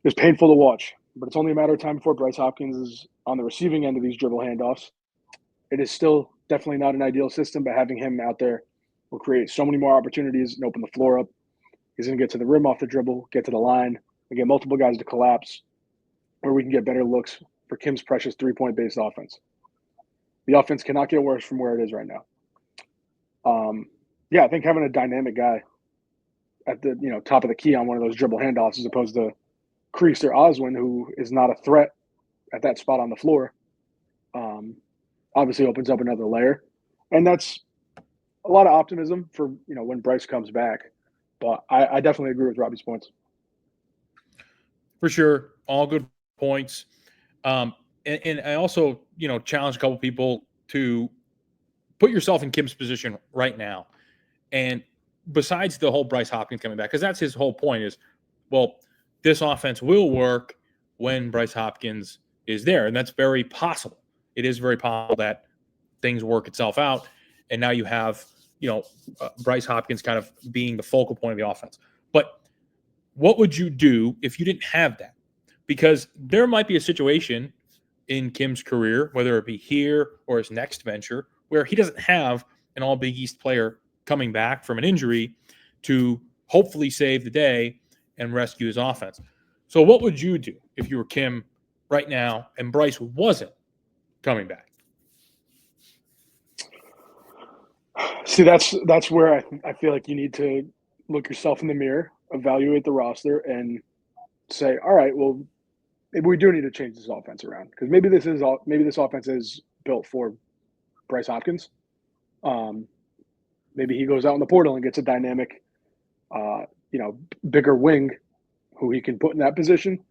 is painful to watch. But it's only a matter of time before Bryce Hopkins is on the receiving end of these dribble handoffs. It is still definitely not an ideal system, but having him out there will create so many more opportunities and open the floor up. He's going to get to the rim off the dribble, get to the line, and get multiple guys to collapse. where we can get better looks for Kim's precious 3-point based offense. The offense cannot get worse from where it is right now. I think having a dynamic guy at the top of the key on one of those dribble handoffs as opposed to Kreese or Oswin, who is not a threat at that spot on the floor, obviously opens up another layer. And that's a lot of optimism for when Bryce comes back. But I definitely agree with Robbie's points. For sure. All good points. And I also, challenge a couple people to put yourself in Kim's position right now. And besides the whole Bryce Hopkins coming back, because that's his whole point is, well, this offense will work when Bryce Hopkins is there. And that's very possible. It is very possible that things work itself out. And now you have, Bryce Hopkins kind of being the focal point of the offense. But what would you do if you didn't have that? Because there might be a situation in Kim's career, whether it be here or his next venture, where he doesn't have an all Big East player coming back from an injury to hopefully save the day and rescue his offense. So what would you do if you were Kim right now and Bryce wasn't coming back? See, that's where I feel like you need to look yourself in the mirror, evaluate the roster, and say, all right, well, maybe we do need to change this offense around because maybe this offense is built for Bryce Hopkins. Maybe he goes out in the portal and gets a dynamic, bigger wing who he can put in that position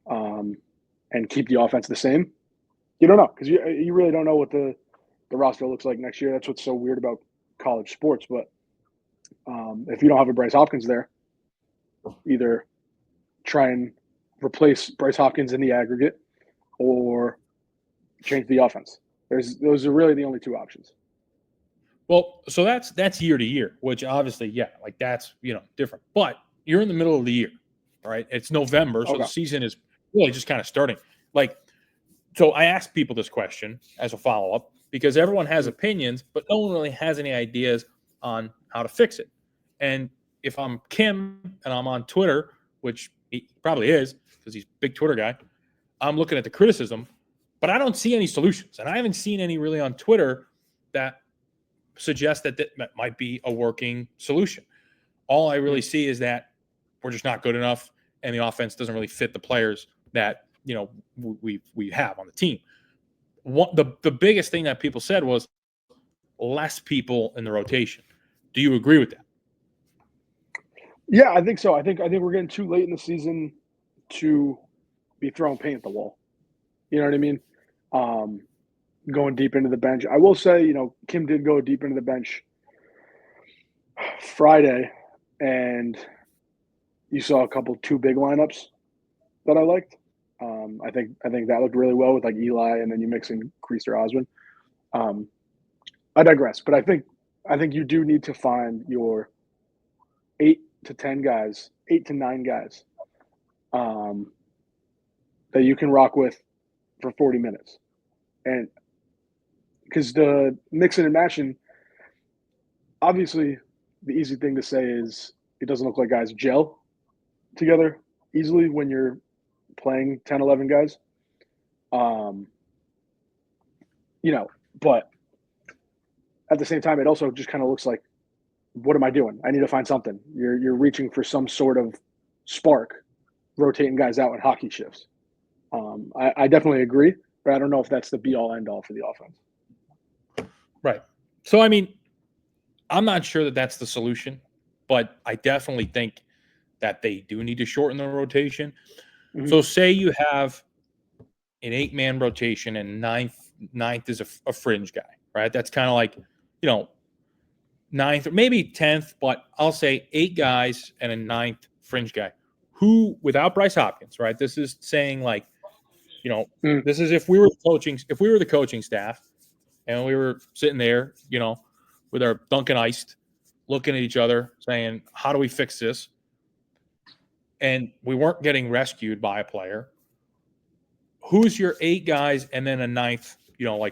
and keep the offense the same. You don't know because you really don't know what the roster looks like next year. That's what's so weird about college sports. But if you don't have a Bryce Hopkins there, either try and replace Bryce Hopkins in the aggregate or change the offense. Those are really the only two options. Well, so that's year to year, which obviously, that's, different. But you're in the middle of the year, right? It's November, so the season is really just kind of starting. So I asked people this question as a follow-up because everyone has opinions, but no one really has any ideas on how to fix it. And if I'm Kim and I'm on Twitter, which he probably is because he's a big Twitter guy, I'm looking at the criticism, but I don't see any solutions. And I haven't seen any really on Twitter that suggest that might be a working solution. All I really see is that we're just not good enough and the offense doesn't really fit the players that, we have on the team. The biggest thing that people said was less people in the rotation. Do you agree with that? Yeah, I think so. I think we're getting too late in the season to be throwing paint at the wall. You know what I mean? Going deep into the bench. I will say, Kim did go deep into the bench Friday, and you saw two big lineups that I liked. I think that looked really well with Eli, and then you mix in Kreese or Oswin. I digress, but I think you do need to find your 8 to 9 guys, that you can rock with for 40 minutes, and because the mixing and matching, obviously, the easy thing to say is it doesn't look like guys gel together easily when you're playing 10, 11 guys. But at the same time, it also just kind of looks like, what am I doing? I need to find something. You're reaching for some sort of spark, rotating guys out in hockey shifts. I definitely agree, but I don't know if that's the be-all, end-all for the offense. Right. So, I'm not sure that that's the solution, but I definitely think that they do need to shorten the rotation. Mm-hmm. So say you have an 8-man rotation and ninth is a fringe guy, right? That's kind of like, 9th or maybe 10th, but I'll say 8 guys and a 9th fringe guy who, without Bryce Hopkins, right? This is saying this is if we were the coaching staff and we were sitting there, with our Dunkin' Iced, looking at each other saying, how do we fix this? And we weren't getting rescued by a player. Who's your 8 guys and then a 9th,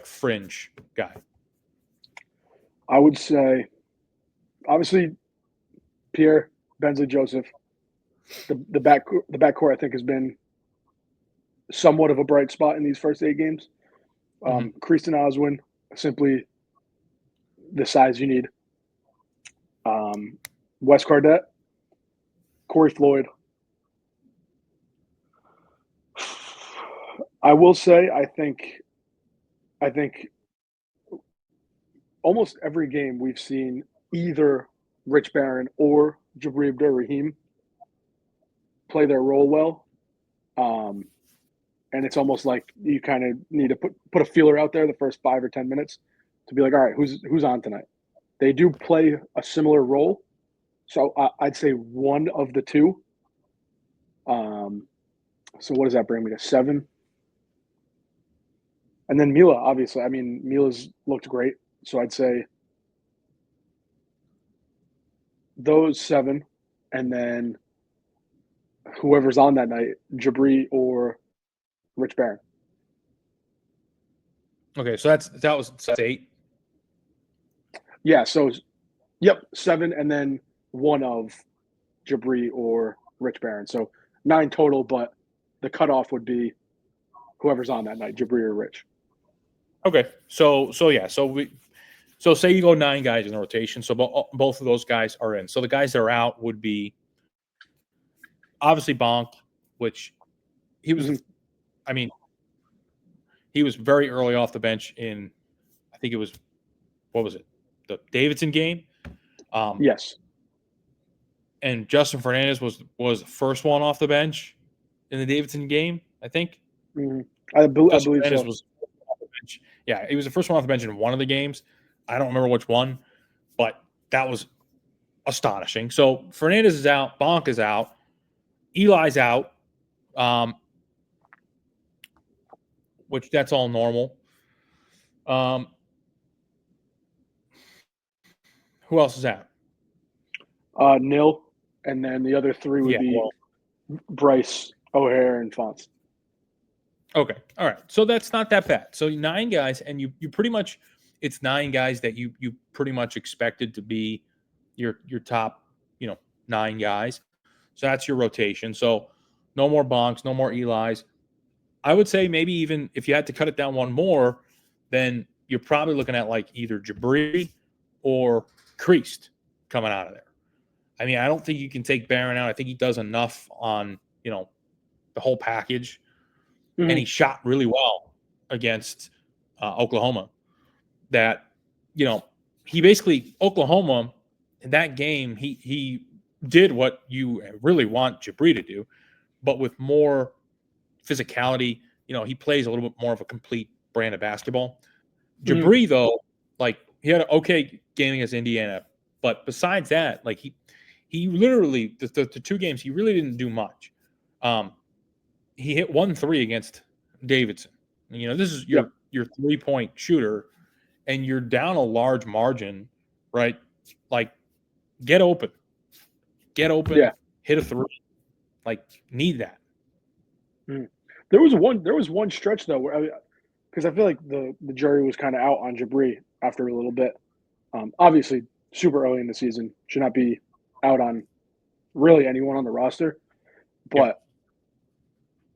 fringe guy? I would say, obviously, Pierre, Bensley, Joseph. The backcourt, I think, has been somewhat of a bright spot in these first 8 games. Mhm. Creaston Oswin, simply the size you need. Wes Cardette, Corey Floyd. I will say, I think almost every game we've seen either Rich Barron or Jabri Abdur-Rahim play their role well. And it's almost like you kind of need to put a feeler out there the first 5 or 10 minutes to be like, all right, who's on tonight? They do play a similar role, so I'd say one of the two. So what does that bring me to 7? And then Mila, obviously. I mean, Mila's looked great, so I'd say those 7, and then whoever's on that night, Jabri or Rich Barron. Okay, so that's 8. Yeah, so yep, 7, and then one of Jabri or Rich Barron. So 9 total, but the cutoff would be whoever's on that night, Jabri or Rich. Okay, so say you go 9 guys in the rotation, so both of those guys are in. So the guys that are out would be obviously Bonk, which he was. I mean, he was very early off the bench in. I think it was, what was it, the Davidson game? Yes. And Justin Fernandez was the first one off the bench in the Davidson game, I think. I believe Fernandez so. was off the bench. Yeah, he was the first one off the bench in one of the games. I don't remember which one, but that was astonishing. So Fernandez is out, Bonk is out, Eli's out, which that's all normal. Who else is out? Nil, and then the other 3 would be Bryce, O'Hare, and Fonts. Okay, all right. So that's not that bad. So 9 guys, and you pretty much, it's 9 guys that you pretty much expected to be your top 9 guys. So that's your rotation. So no more Bonks, no more Eli's. I would say maybe even if you had to cut it down one more, then you're probably looking at like either Jabri or Creased coming out of there. I mean, I don't think you can take Barron out. I think he does enough on, the whole package. Mm-hmm. And he shot really well against Oklahoma. That, he basically, Oklahoma, in that game, he did what you really want Jabri to do, but with more physicality. He plays a little bit more of a complete brand of basketball. Jabri, though, like, he had an okay game against Indiana, but besides that, like, he literally, the 2 games, he really didn't do much. He hit 1 3 against Davidson. This is your 3-point shooter, and you're down a large margin, right? Like, get open, Yeah. Hit a 3. Like, need that. There was one stretch though where, because I feel like the jury was kind of out on Jabri after a little bit. Obviously, super early in the season, should not be out on really anyone on the roster. But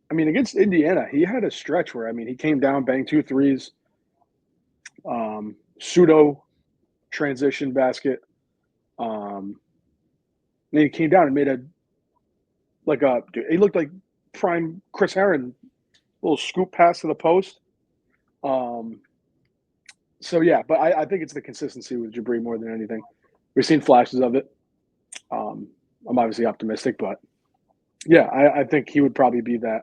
I mean, against Indiana, he had a stretch where, I mean, he came down, banged 2 threes, pseudo transition basket. And he came down and made he looked like prime Chris Herron, little scoop pass to the post. So yeah, but I think it's the consistency with Jabri more than anything. We've seen flashes of it. I'm obviously optimistic, but yeah, I think he would probably be the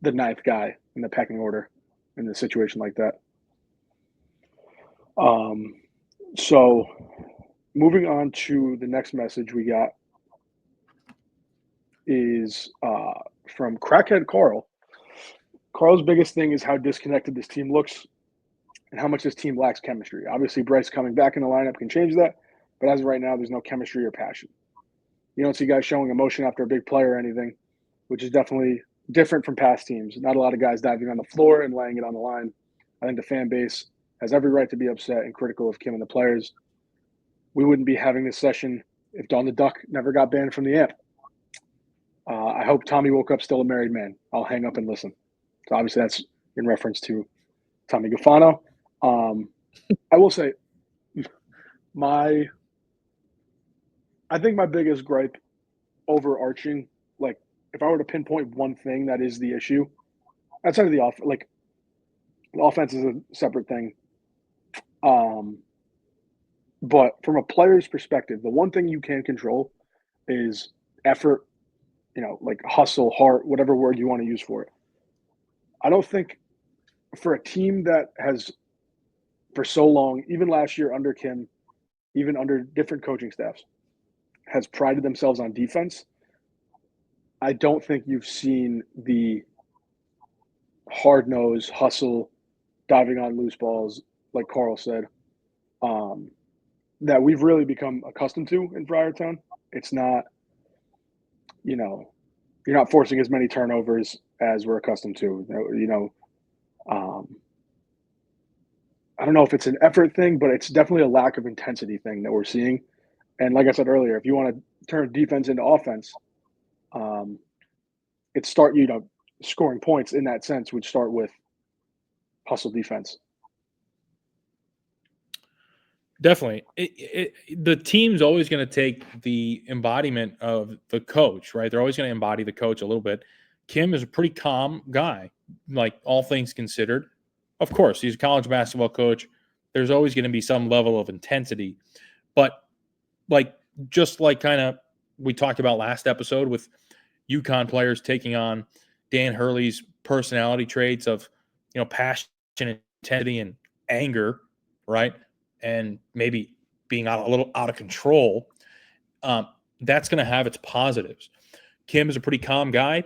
9th guy in the pecking order in a situation like that. So moving on to the next message we got is from Crackhead Carl. Carl's biggest thing is how disconnected this team looks and how much this team lacks chemistry. Obviously, Bryce coming back in the lineup can change that, but as of right now, there's no chemistry or passion. You don't see guys showing emotion after a big play or anything, which is definitely different from past teams. Not a lot of guys diving on the floor and laying it on the line. I think the fan base has every right to be upset and critical of Kim and the players. We wouldn't be having this session if Don the Duck never got banned from the amp. I hope Tommy woke up still a married man. I'll hang up and listen. So obviously that's in reference to Tommy Gaffano. I will say I think my biggest gripe overarching, like if I were to pinpoint one thing that is the issue, outside of the offense is a separate thing. But from a player's perspective, the one thing you can control is effort, like hustle, heart, whatever word you want to use for it. I don't think for a team that has for so long, even last year under Kim, even under different coaching staffs, has prided themselves on defense, I don't think you've seen the hard nose hustle, diving on loose balls, like Carl said, that we've really become accustomed to in Friartown. It's not, you're not forcing as many turnovers as we're accustomed to. I don't know if it's an effort thing, but it's definitely a lack of intensity thing that we're seeing. And like I said earlier, if you want to turn defense into offense, scoring points in that sense would start with hustle defense. Definitely. The team's always going to take the embodiment of the coach, right? They're always going to embody the coach a little bit. Kim is a pretty calm guy, like all things considered. Of course, he's a college basketball coach. There's always going to be some level of intensity. But just like kind of we talked about last episode with UConn players taking on Dan Hurley's personality traits of, passion, intensity, and anger, right? And maybe being a little out of control, that's going to have its positives. Kim is a pretty calm guy.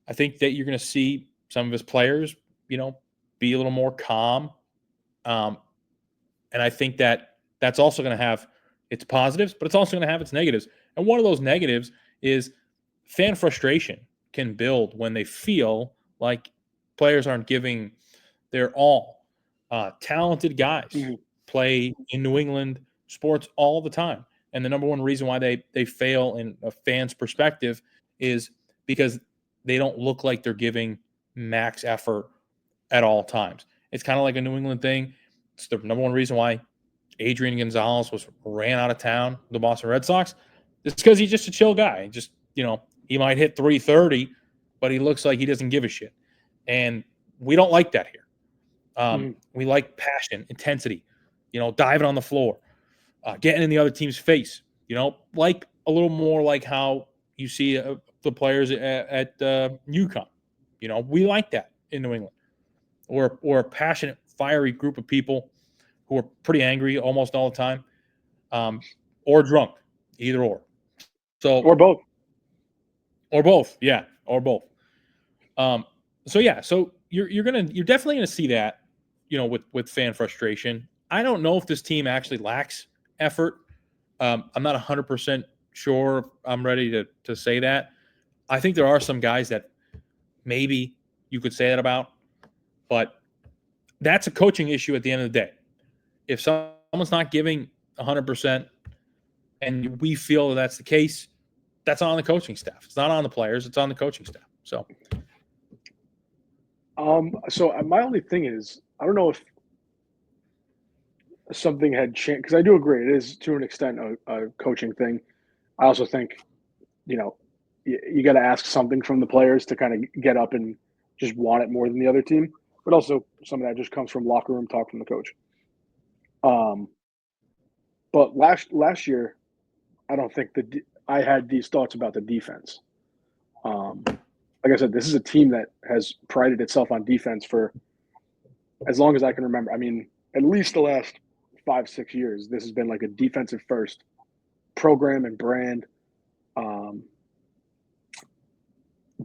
I think that you're going to see some of his players, be a little more calm. And I think that that's also going to have its positives, but it's also going to have its negatives. And one of those negatives is fan frustration can build when they feel like players aren't giving their all. Talented guys play in New England sports all the time. And the number one reason why they fail in a fan's perspective is because they don't look like they're giving max effort at all times. It's kind of like a New England thing. It's the number one reason why Adrian Gonzalez ran out of town, the Boston Red Sox. It's because he's just a chill guy. Just, he might hit 330, but he looks like he doesn't give a shit. And we don't like that here. We like passion, intensity, diving on the floor, getting in the other team's face, like a little more like how you see the players at UConn. We like that in New England. Or a passionate, fiery group of people who are pretty angry almost all the time, or drunk, either or. So or both. Or both, yeah, or both. So you're definitely gonna see that, with fan frustration. I don't know if this team actually lacks effort. I'm not 100% sure I'm ready to say that. I think there are some guys that maybe you could say that about, but that's a coaching issue at the end of the day. If someone's not giving 100% and we feel that that's the case, that's on the coaching staff. It's not on the players. It's on the coaching staff. So my only thing is, I don't know if something had changed, because I do agree it is to an extent a coaching thing. I also think, you got to ask something from the players to kind of get up and just want it more than the other team. But also some of that just comes from locker room talk from the coach. But last year, I don't think I had these thoughts about the defense. Like I said, this is a team that has prided itself on defense for as long as I can remember. I mean, at least the last 5-6 years, this has been like a defensive first program and brand.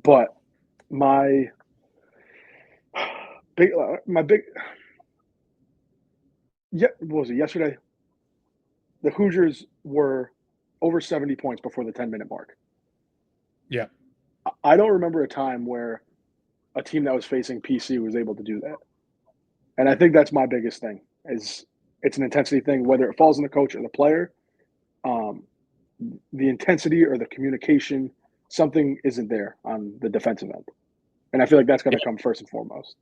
But what was it yesterday? The Hoosiers were over 70 points before the 10-minute mark. yeah, I don't remember a time where a team that was facing PC was able to do that. And I think that's my biggest thing, is it's an intensity thing, whether it falls on the coach or the player. The intensity or the communication something isn't there on the defensive end. And I feel like that's going to come first and foremost.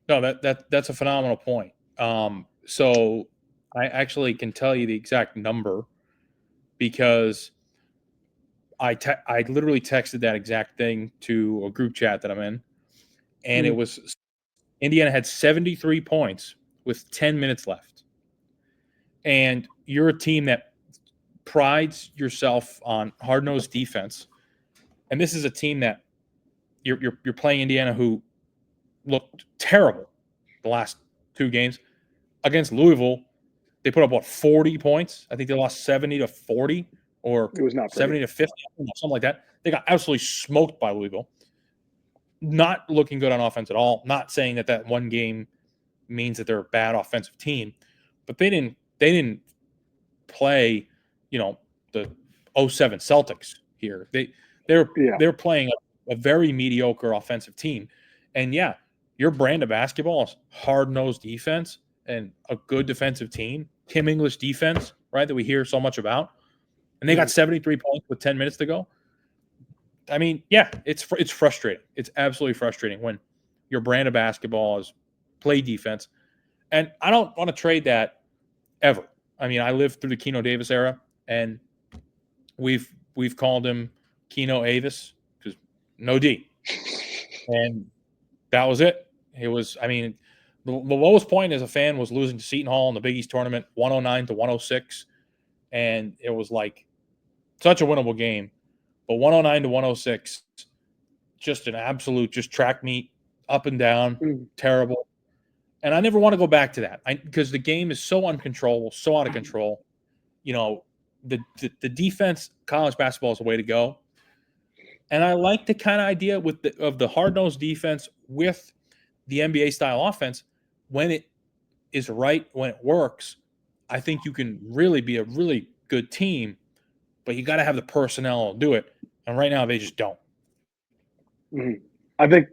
No, that's a phenomenal point. So I actually can tell you the exact number because I literally texted that exact thing to a group chat that I'm in, and it was Indiana had 73 points with 10 minutes left. And you're a team that prides yourself on hard-nosed defense, and this is a team that you're playing Indiana, who looked terrible the last 2 games. Against Louisville, they put up 40 points. I think they lost 70-40 or It was not 70-50, something like that. They got absolutely smoked by Louisville. Not looking good on offense at all. Not saying that one game means that they're a bad offensive team, but they didn't play, the 07 Celtics here. They're playing a very mediocre offensive team. And yeah, your brand of basketball is hard-nosed defense and a good defensive team, Kim English defense, right, that we hear so much about. And they got 73 points with 10 minutes to go. I mean, yeah, it's frustrating. It's absolutely frustrating when your brand of basketball is play defense. And I don't want to trade that ever. I mean, I lived through the Keno Davis era, and we've called him Keno Avis because no D. And that was it. It was, I mean, the lowest point as a fan was losing to Seton Hall in the Big East tournament, 109-106. And it was like such a winnable game. But 109-106, just an absolute, just track meet, up and down, terrible. And I never want to go back to that because the game is so uncontrollable, so out of control. The defense, college basketball is the way to go. And I like the kind of idea of the hard-nosed defense with the NBA-style offense. When it is right, when it works, I think you can really be a really good team, but you got to have the personnel to do it. And right now, they just don't. I think,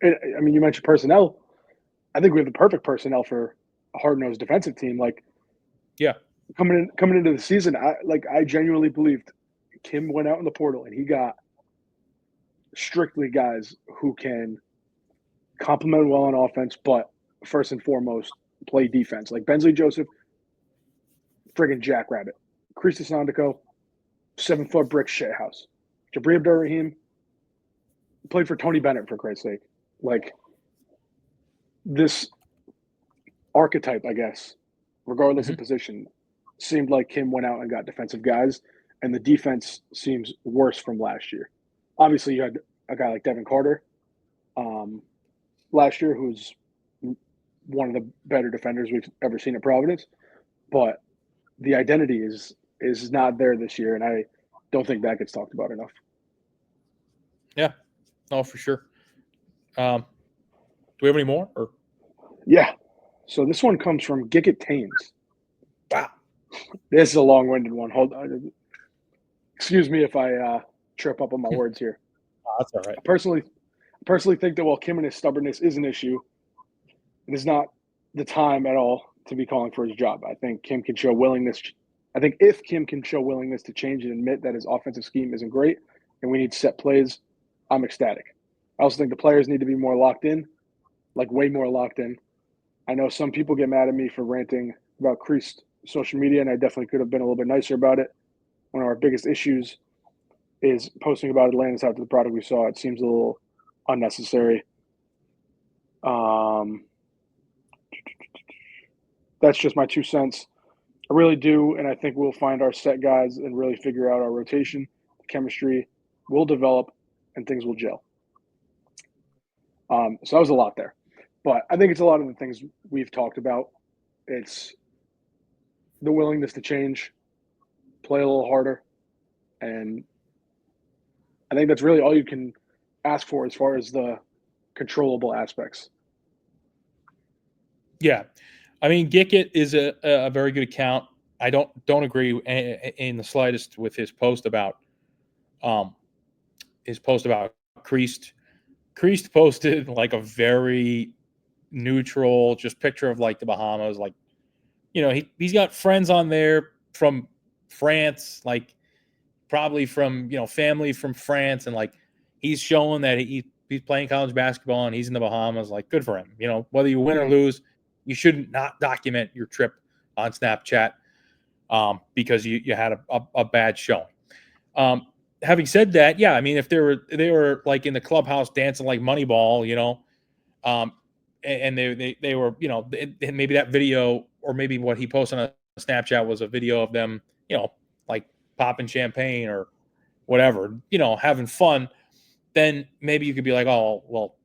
I mean, you mentioned personnel. I think we have the perfect personnel for a hard-nosed defensive team. Like, yeah, coming into the season, I genuinely believed Kim went out in the portal and he got strictly guys who can complement well on offense, but first and foremost, play defense. Like Bensley Joseph, friggin' jackrabbit. Christos Sandico, 7-foot brick shithouse. Jabri Abdur-Rahim played for Tony Bennett, for Christ's sake. Like, this archetype, I guess, regardless of position, seemed like Kim went out and got defensive guys, and the defense seems worse from last year. Obviously, you had a guy like Devin Carter last year, who's one of the better defenders we've ever seen at Providence, but the identity is not there this year, and I don't think that gets talked about enough. Yeah, no, for sure. Do we have any more? Or? Yeah. So this one comes from Gickett Tames. Wow. This is a long-winded one. Hold on. Excuse me if I trip up on my words here. Oh, that's all right. I personally think that while Kim and his stubbornness is an issue, it is not the time at all to be calling for his job. I think Kim can show willingness. I think if Kim can show willingness to change and admit that his offensive scheme isn't great and we need set plays, I'm ecstatic. I also think the players need to be more locked in, like way more locked in. I know some people get mad at me for ranting about creased social media, and I definitely could have been a little bit nicer about it. One of our biggest issues is posting about Atlantis after the product we saw. It seems a little unnecessary. That's just my 2 cents. I really do, and I think we'll find our set guys and really figure out our rotation. The chemistry will develop, and things will gel. So that was a lot there. But I think it's a lot of the things we've talked about. It's the willingness to change, play a little harder, and I think that's really all you can ask for as far as the controllable aspects. Yeah. I mean, Gickett is a very good account. I don't agree in the slightest with his post about Creased. Creased posted like a very neutral, just picture of like the Bahamas. Like, you know, he's got friends on there from France. Like, probably from, family from France, and like he's showing that he's playing college basketball and he's in the Bahamas. Like, good for him. Whether you win or lose, you shouldn't not document your trip on Snapchat because you had a bad showing. Having said that, yeah, I mean, if they were like in the clubhouse dancing like Moneyball, and they were, maybe that video, or maybe what he posted on Snapchat was a video of them, like popping champagne or whatever, having fun, then maybe you could be like, oh, well,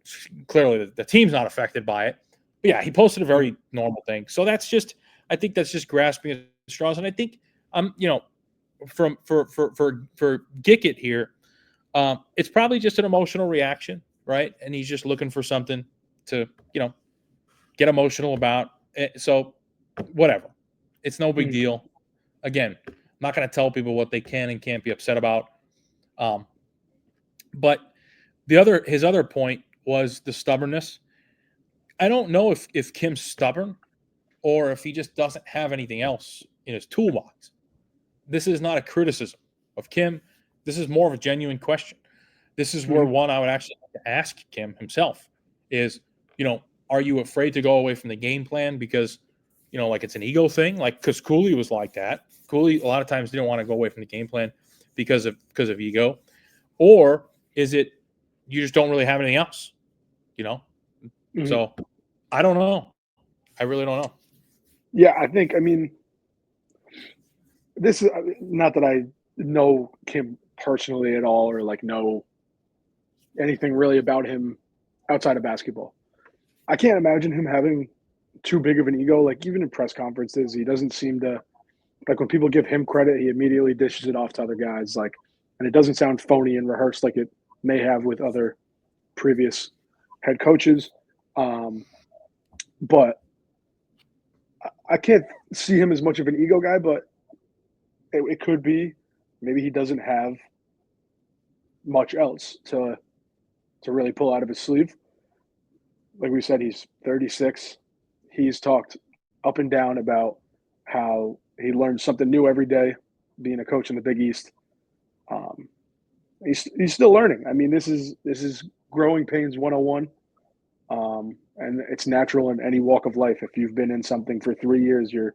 clearly the team's not affected by it. But yeah, he posted a very normal thing. So I think that's just grasping at straws. And I think, for Gickett here, it's probably just an emotional reaction, right? And he's just looking for something to, get emotional about it. So whatever, it's no big deal. Again, I'm not going to tell people what they can and can't be upset about. But his other point was the stubbornness. I don't know if Kim's stubborn or if he just doesn't have anything else in his toolbox. This is not a criticism of Kim. This is more of a genuine question. This is where one I would actually like to ask Kim himself is, are you afraid to go away from the game plan because, like it's an ego thing? Like, because Cooley was like that. Cooley a lot of times didn't want to go away from the game plan because of ego. Or is it you just don't really have anything else? So I don't know. I really don't know. Yeah, this is not that I know Kim personally at all, or like know anything really about him outside of basketball. I can't imagine him having too big of an ego. Like, even in press conferences, he doesn't seem to, like, when people give him credit, he immediately dishes it off to other guys. Like, and it doesn't sound phony and rehearsed like it may have with other previous head coaches. But I can't see him as much of an ego guy, but it could be maybe he doesn't have much else to really pull out of his sleeve. Like we said, he's 36. He's talked up and down about how he learns something new every day being a coach in the Big East. He's still learning. I mean, this is growing pains 101. And it's natural in any walk of life. If you've been in something for 3 years, you're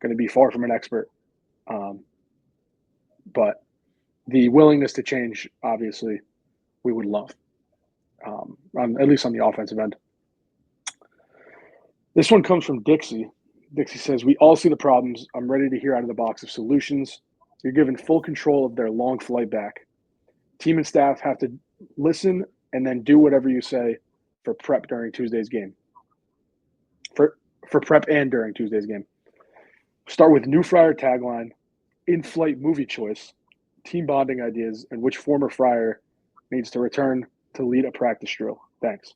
going to be far from an expert. But the willingness to change, obviously, we would love, at least on the offensive end. This one comes from Dixie. Dixie says, we all see the problems. I'm ready to hear out of the box of solutions. You're given full control of their long flight back. Team and staff have to listen and then do whatever you say for prep during Tuesday's game. For prep and during Tuesday's game. Start with new Friar tagline, in-flight movie choice, team bonding ideas, and which former Friar needs to return to lead a practice drill. Thanks.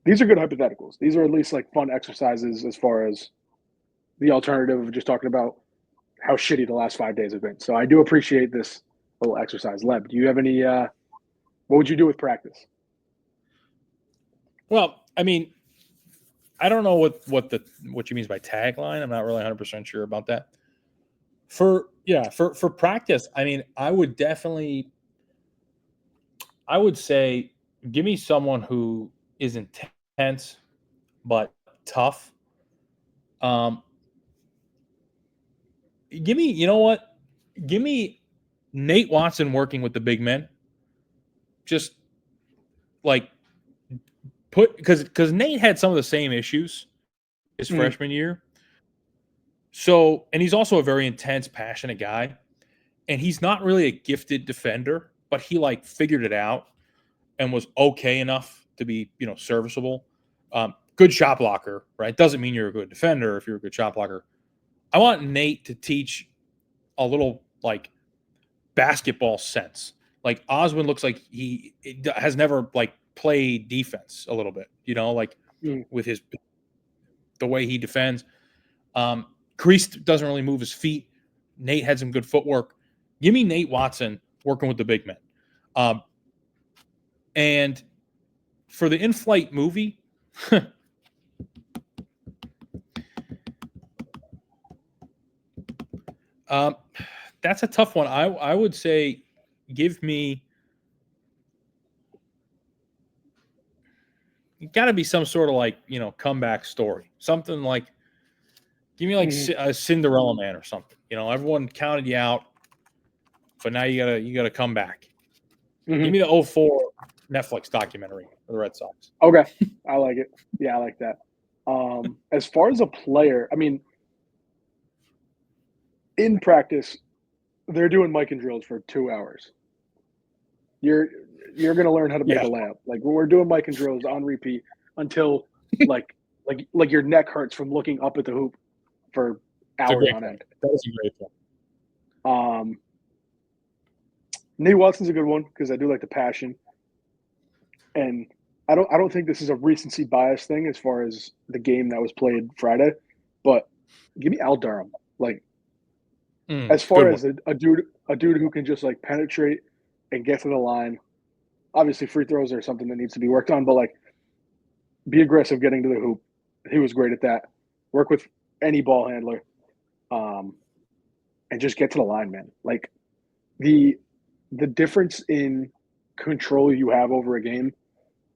These are good hypotheticals. These are at least like fun exercises as far as the alternative of just talking about how shitty the last 5 days have been. So I do appreciate this little exercise. Leb, do you have any what would you do with practice? Well, I mean, I don't know what you mean by tagline. I'm not really 100% sure about that. For practice, I mean, I would say give me someone who is intense but tough. Give me Nate Watson working with the big men. Just like because Nate had some of the same issues his freshman year. So, and he's also a very intense, passionate guy. And he's not really a gifted defender, but he like figured it out and was okay enough to be, serviceable. Good shot blocker, right? Doesn't mean you're a good defender if you're a good shot blocker. I want Nate to teach a little like basketball sense. Like Oswin looks like he has never like played defense a little bit, with the way he defends. Crease doesn't really move his feet. Nate had some good footwork. Give me Nate Watson working with the big men. And for the in-flight movie, that's a tough one. I would say give me – got to be some sort of like, comeback story. Something like – give me like a Cinderella Man or something. Everyone counted you out, but now you gotta come back. Mm-hmm. Give me the 2004 Netflix documentary of the Red Sox. Okay. I like it. Yeah, I like that. As far as a player, I mean, in practice, they're doing mic and drills for 2 hours. You're going to learn how to make a layup. Like when we're doing mic and drills on repeat until like your neck hurts from looking up at the hoop for hours on end. That was a great one. Nate Watson's a good one because I do like the passion. And I don't think this is a recency bias thing as far as the game that was played Friday, but give me Al Durham. Like as far as a dude who can just like penetrate and get to the line. Obviously free throws are something that needs to be worked on, but like be aggressive getting to the hoop. He was great at that. Work with any ball handler. And just get to the line, man. Like the difference in control you have over a game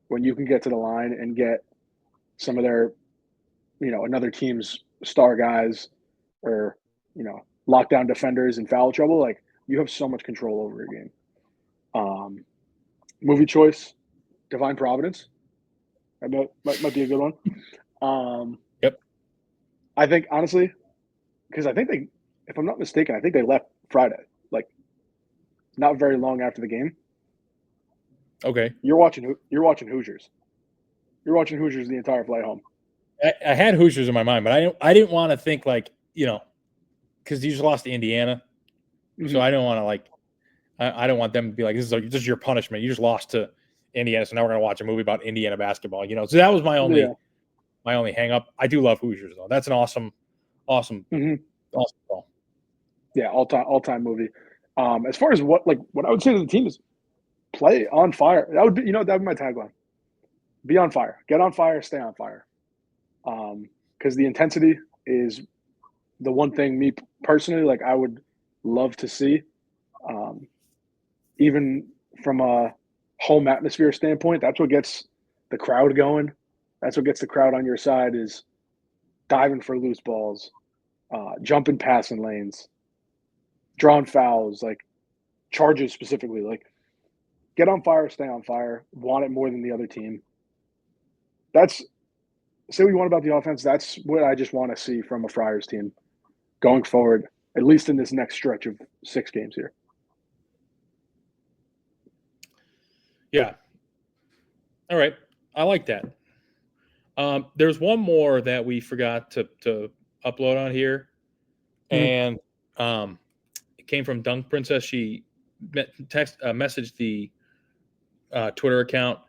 when you can get to the line and get some of their, another team's star guys or, lockdown defenders in foul trouble, like you have so much control over a game. Movie choice, Divine Providence. That might be a good one. Yep. I think honestly, because I think they, if I'm not mistaken, I think they left Friday, like not very long after the game. Okay. You're watching Hoosiers. You're watching Hoosiers the entire flight home. I had Hoosiers in my mind, but I didn't want to think like, because you just lost to Indiana. Mm-hmm. So I don't want to like, I don't want them to be like, this is your punishment. You just lost to Indiana. So now we're going to watch a movie about Indiana basketball, So that was my only hang up. I do love Hoosiers though. That's an awesome ball. Yeah. All-time movie. As far as what I would say to the team is play on fire. That would be, that would be my tagline. Be on fire. Get on fire. Stay on fire. Because the intensity is the one thing me personally, like I would love to see. Even from a home atmosphere standpoint, that's what gets the crowd going. That's what gets the crowd on your side is diving for loose balls, jumping passing lanes, drawing fouls, like charges specifically. Like get on fire, stay on fire, want it more than the other team. Say what you want about the offense. That's what I just want to see from a Friars team going forward, at least in this next stretch of 6 games here. Yeah. All right. I like that. There's one more that we forgot to upload on here. And it came from Dunk Princess. She messaged the Twitter account.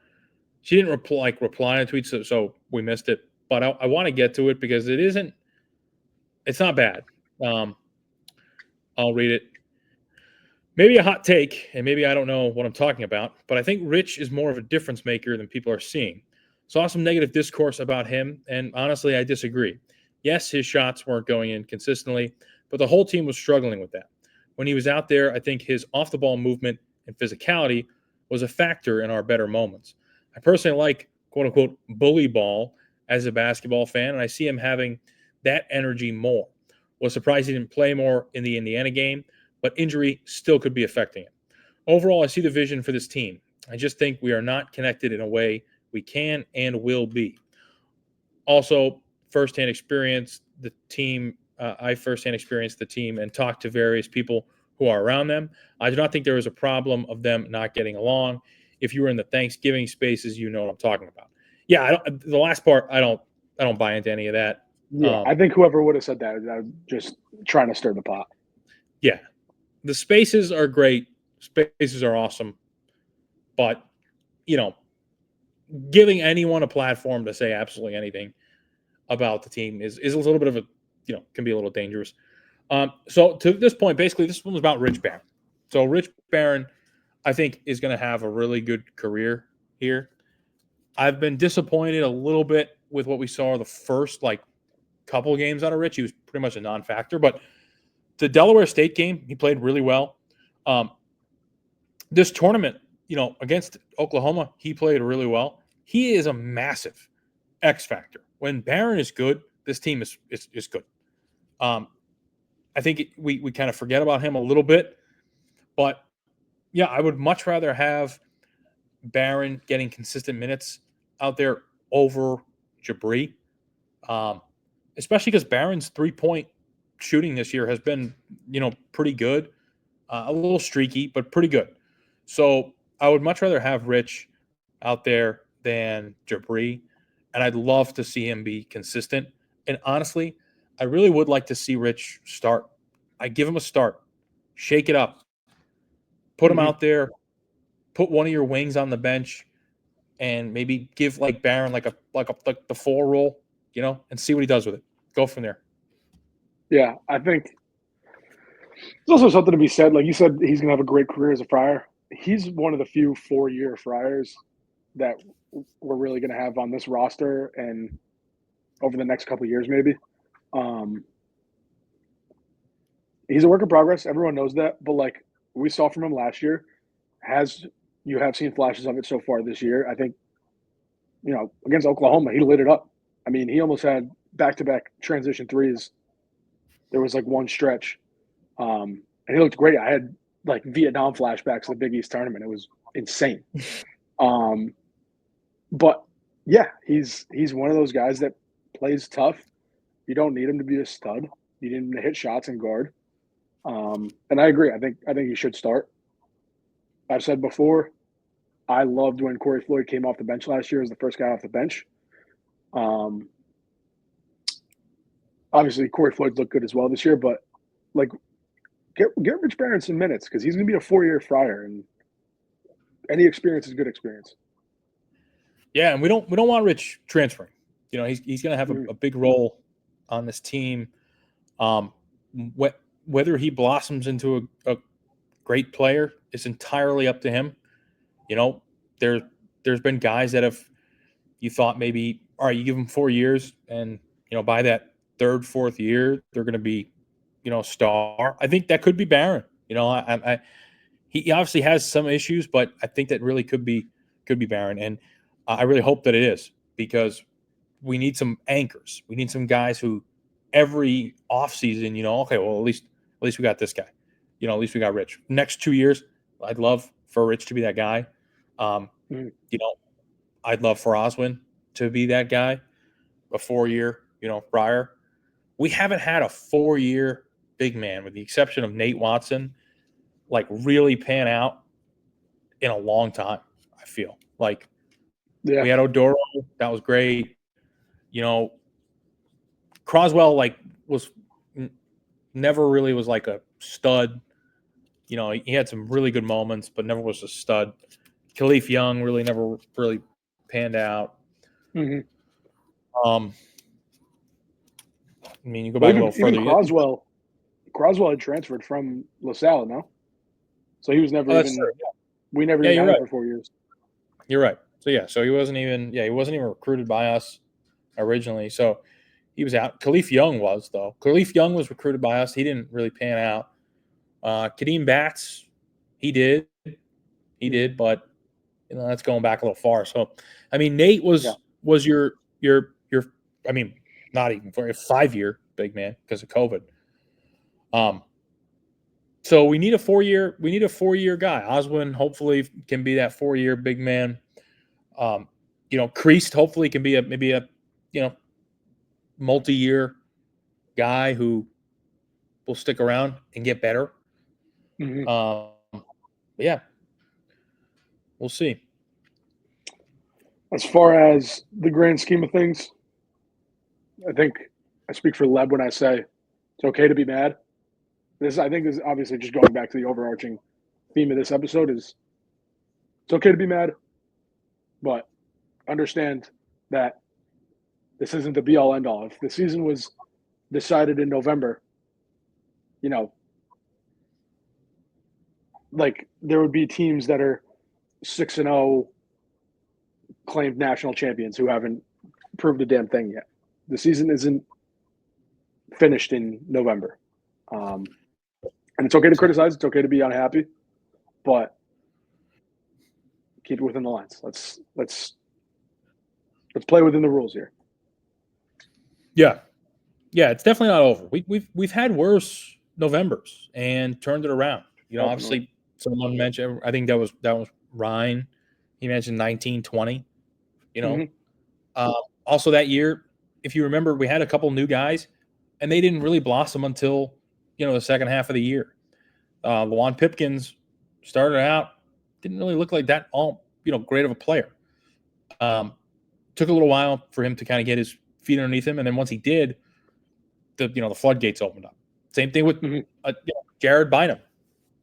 She didn't reply on a tweet, so we missed it. But I want to get to it because it's not bad. I'll read it. Maybe a hot take, and maybe I don't know what I'm talking about, but I think Rich is more of a difference maker than people are seeing. Saw some negative discourse about him, and honestly, I disagree. Yes, his shots weren't going in consistently, but the whole team was struggling with that. When he was out there, I think his off-the-ball movement and physicality was a factor in our better moments. I personally like, quote-unquote, bully ball as a basketball fan, and I see him having that energy more. Was surprised he didn't play more in the Indiana game, but injury still could be affecting him. Overall, I see the vision for this team. I just think we are not connected in a way we can and will be. Also, firsthand experience the team. I firsthand experienced the team and talked to various people who are around them. I do not think there is a problem of them not getting along. If you were in the Thanksgiving spaces, you know what I'm talking about. Yeah, the last part, I don't buy into any of that. Yeah, I think whoever would have said that was just trying to stir the pot. Yeah. The spaces are great. Spaces are awesome. But, giving anyone a platform to say absolutely anything about the team is a little bit of a, can be a little dangerous. So to this point, basically, this one was about Rich Barron. So Rich Barron, I think, is going to have a really good career here. I've been disappointed a little bit with what we saw the first, couple games out of Rich. He was pretty much a non-factor. But the Delaware State game, he played really well. This tournament, against Oklahoma, he played really well. He is a massive X factor. When Barron is good, this team is good. I think we kind of forget about him a little bit, but yeah, I would much rather have Barron getting consistent minutes out there over Jabri, especially because Barron's 3-point shooting this year has been, pretty good, a little streaky, but pretty good. So I would much rather have Rich out there than Jabri, and I'd love to see him be consistent. And honestly, I really would like to see Rich start. I give him a start, shake it up, put him out there, put one of your wings on the bench, and maybe give Barron like the 4 role, and see what he does with it. Go from there. Yeah, I think there's also something to be said. Like you said, he's going to have a great career as a Friar. He's one of the few 4-year Friars that we're really going to have on this roster and over the next couple of years, maybe. He's a work in progress. Everyone knows that. But like we saw from him last year, you have seen flashes of it so far this year. I think, against Oklahoma, he lit it up. I mean, he almost had back-to-back transition threes. There was one stretch. And he looked great. I had Vietnam flashbacks of the Big East tournament. It was insane. But yeah, he's one of those guys that plays tough. You don't need him to be a stud. You need him to hit shots and guard. And I agree. I think he should start. I've said before, I loved when Corey Floyd came off the bench last year as the first guy off the bench. Obviously, Corey Floyd looked good as well this year, but get Rich Barron some minutes because he's going to be a 4-year Friar, and any experience is good experience. Yeah, and we don't want Rich transferring. He's going to have a big role on this team. Whether he blossoms into a great player is entirely up to him. There's been guys that you thought maybe, all right, you give them 4 years, and by that 3rd, 4th year, they're going to be, star. I think that could be Barron. He obviously has some issues, but I think that really could be Barron, and I really hope that it is because we need some anchors. We need some guys who every offseason, okay, well at least we got this guy. At least we got Rich. Next 2 years, I'd love for Rich to be that guy. I'd love for Oswin to be that guy. A 4-year, Friar. We haven't had a 4-year big man, with the exception of Nate Watson, really pan out in a long time. I feel we had Odoro, that was great. Croswell was never really was a stud. He had some really good moments, but never was a stud. Khalif Young never really panned out. Mm-hmm. You go back a little further. Croswell had transferred from LaSalle, no? So he was never even. True. We never even had him for 4 years. You're right. So he wasn't even. Yeah, he wasn't even recruited by us originally. So he was out. Khalif Young was though. Khalif Young was recruited by us. He didn't really pan out. Kadeem Batts, he did, but that's going back a little far. So, Nate was your not even for a 5-year big man because of COVID. So we need a 4-year. We need a 4-year guy. Oswin hopefully can be that 4-year big man. Creased hopefully can be maybe a multi-year guy who will stick around and get better. Mm-hmm. Yeah, we'll see. As far as the grand scheme of things, I think I speak for Leb when I say it's okay to be mad. I think this is obviously just going back to the overarching theme of this episode is it's okay to be mad, but understand that this isn't the be-all, end-all. If the season was decided in November, there would be teams that are 6-0 claimed national champions who haven't proved a damn thing yet. The season isn't finished in November. And it's okay to criticize. It's okay to be unhappy, but keep it within the lines. Let's play within the rules here. Yeah, it's definitely not over. We've had worse Novembers and turned it around. Obviously, someone mentioned. I think that was Ryan. He mentioned 1920. Also that year, if you remember, we had a couple new guys, and they didn't really blossom until the second half of the year. Lawan Pipkins started out, didn't really look like that great of a player. Took a little while for him to kind of get his feet underneath him, and then once he did, the floodgates opened up. Same thing with Jared Bynum.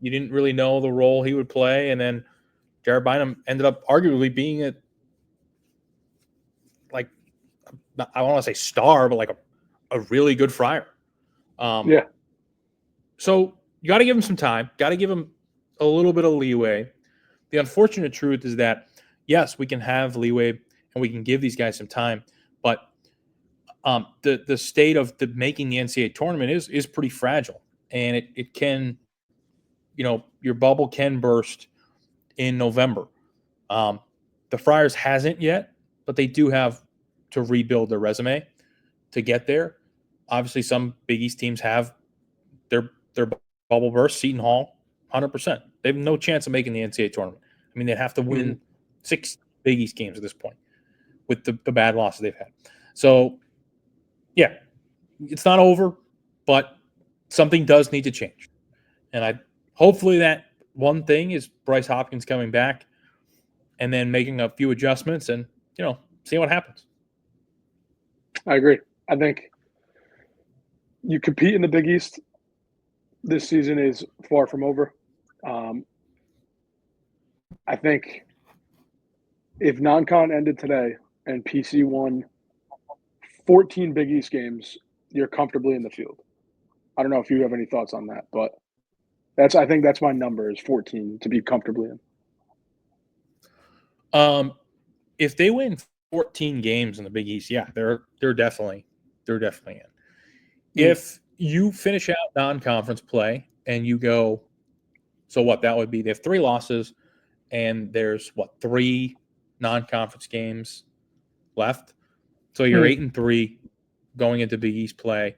You didn't really know the role he would play, and then Jared Bynum ended up arguably being I don't want to say star, but like a really good Friar. So you got to give him some time. Got to give him a little bit of leeway. The unfortunate truth is that, yes, we can have leeway and we can give these guys some time, but the state of making the NCAA tournament is pretty fragile, and it can, your bubble can burst in November. The Friars hasn't yet, but they do have to rebuild their resume to get there. Obviously, some Big East teams have their bubble burst. Seton Hall, 100%. They have no chance of making the NCAA tournament. I mean, they'd have to win 6 Big East games at this point with the bad losses they've had. So, yeah, it's not over, but something does need to change. And hopefully that one thing is Bryce Hopkins coming back and then making a few adjustments and, see what happens. I agree. I think you compete in the Big East. This season is far from over. I think if non-con ended today and PC won 14 Big East games, you're comfortably in the field. I don't know if you have any thoughts on that, but I think that's my number is 14 to be comfortably in. If they win 14 games in the Big East, yeah, they're definitely in. If you finish out non-conference play and you go, so what that would be? They have 3 losses, and there's 3 non-conference games left. So you're 8-3 going into Big East play.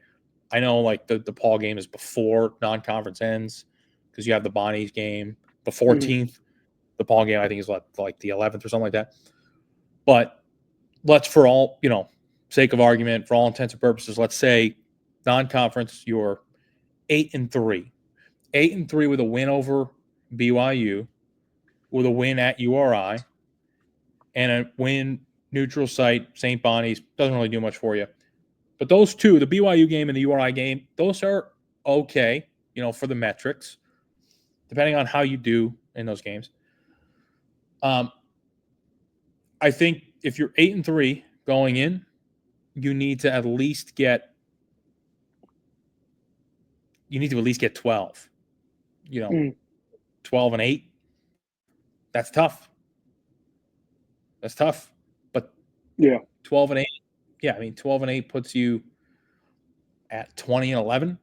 I know the Paul game is before non-conference ends because you have the Bonnie's game the 14th. The Paul game I think is like the 11th or something like that. But let's, for all sake of argument, for all intents and purposes, let's say non-conference you're 8-3, 8-3 with a win over BYU, with a win at URI, and a win neutral site St. Bonnie's. Doesn't really do much for you. But those two, the BYU game and the URI game, those are okay, for the metrics, depending on how you do in those games. I think if you're 8-3 going in, you need to at least get 12. 12-8. That's tough. But 12-8. Yeah, I mean 12-8 puts you at 20-11.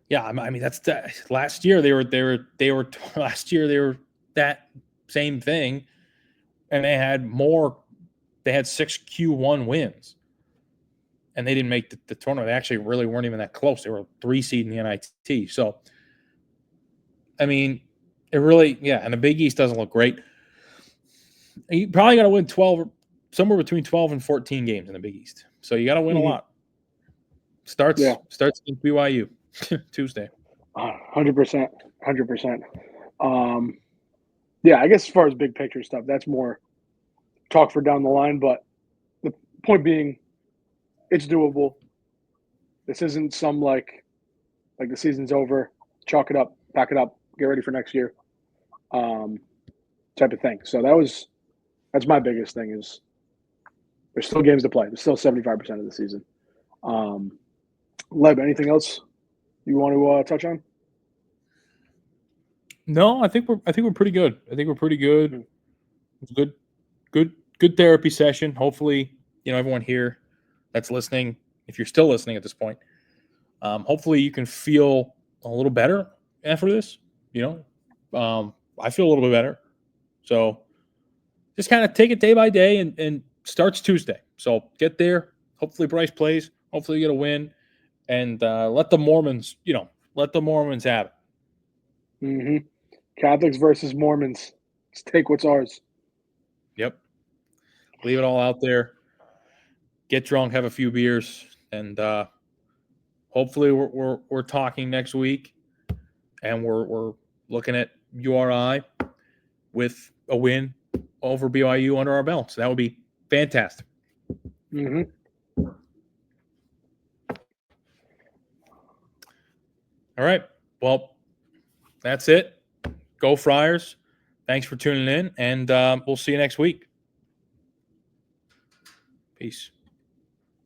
Yeah, I mean that's last year they were last year they were that same thing, and they had 6 Q1 wins, and they didn't make the tournament. They actually really weren't even that close. They were 3 seed in the NIT. So, I mean, it really, and the Big East doesn't look great. You probably got to win 12, somewhere between 12 and 14 games in the Big East. So you got to win a lot. Starts in BYU Tuesday. 100%. 100%. I guess as far as big picture stuff, that's more talk for down the line. But the point being, it's doable. This isn't some like the season's over, chalk it up, pack it up, get ready for next year, type of thing. So that's my biggest thing is there's still games to play. There's still 75% of the season. Leb, anything else you want to touch on? No, I think we're pretty good. It's good therapy session. Hopefully, everyone here that's listening, if you're still listening at this point, Hopefully you can feel a little better after this. I feel a little bit better. So just kind of take it day by day, and starts Tuesday. So get there. Hopefully Bryce plays. Hopefully you get a win, and let the Mormons have it. Mm-hmm. Catholics versus Mormons. Let's take what's ours. Yep. Leave it all out there. Get drunk, have a few beers, and hopefully we're talking next week, and we're looking at URI with a win over BYU under our belts. That would be fantastic. Mm-hmm. All right. Well, that's it. Go Friars. Thanks for tuning in, and we'll see you next week. Peace.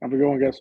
Have a good one, guys.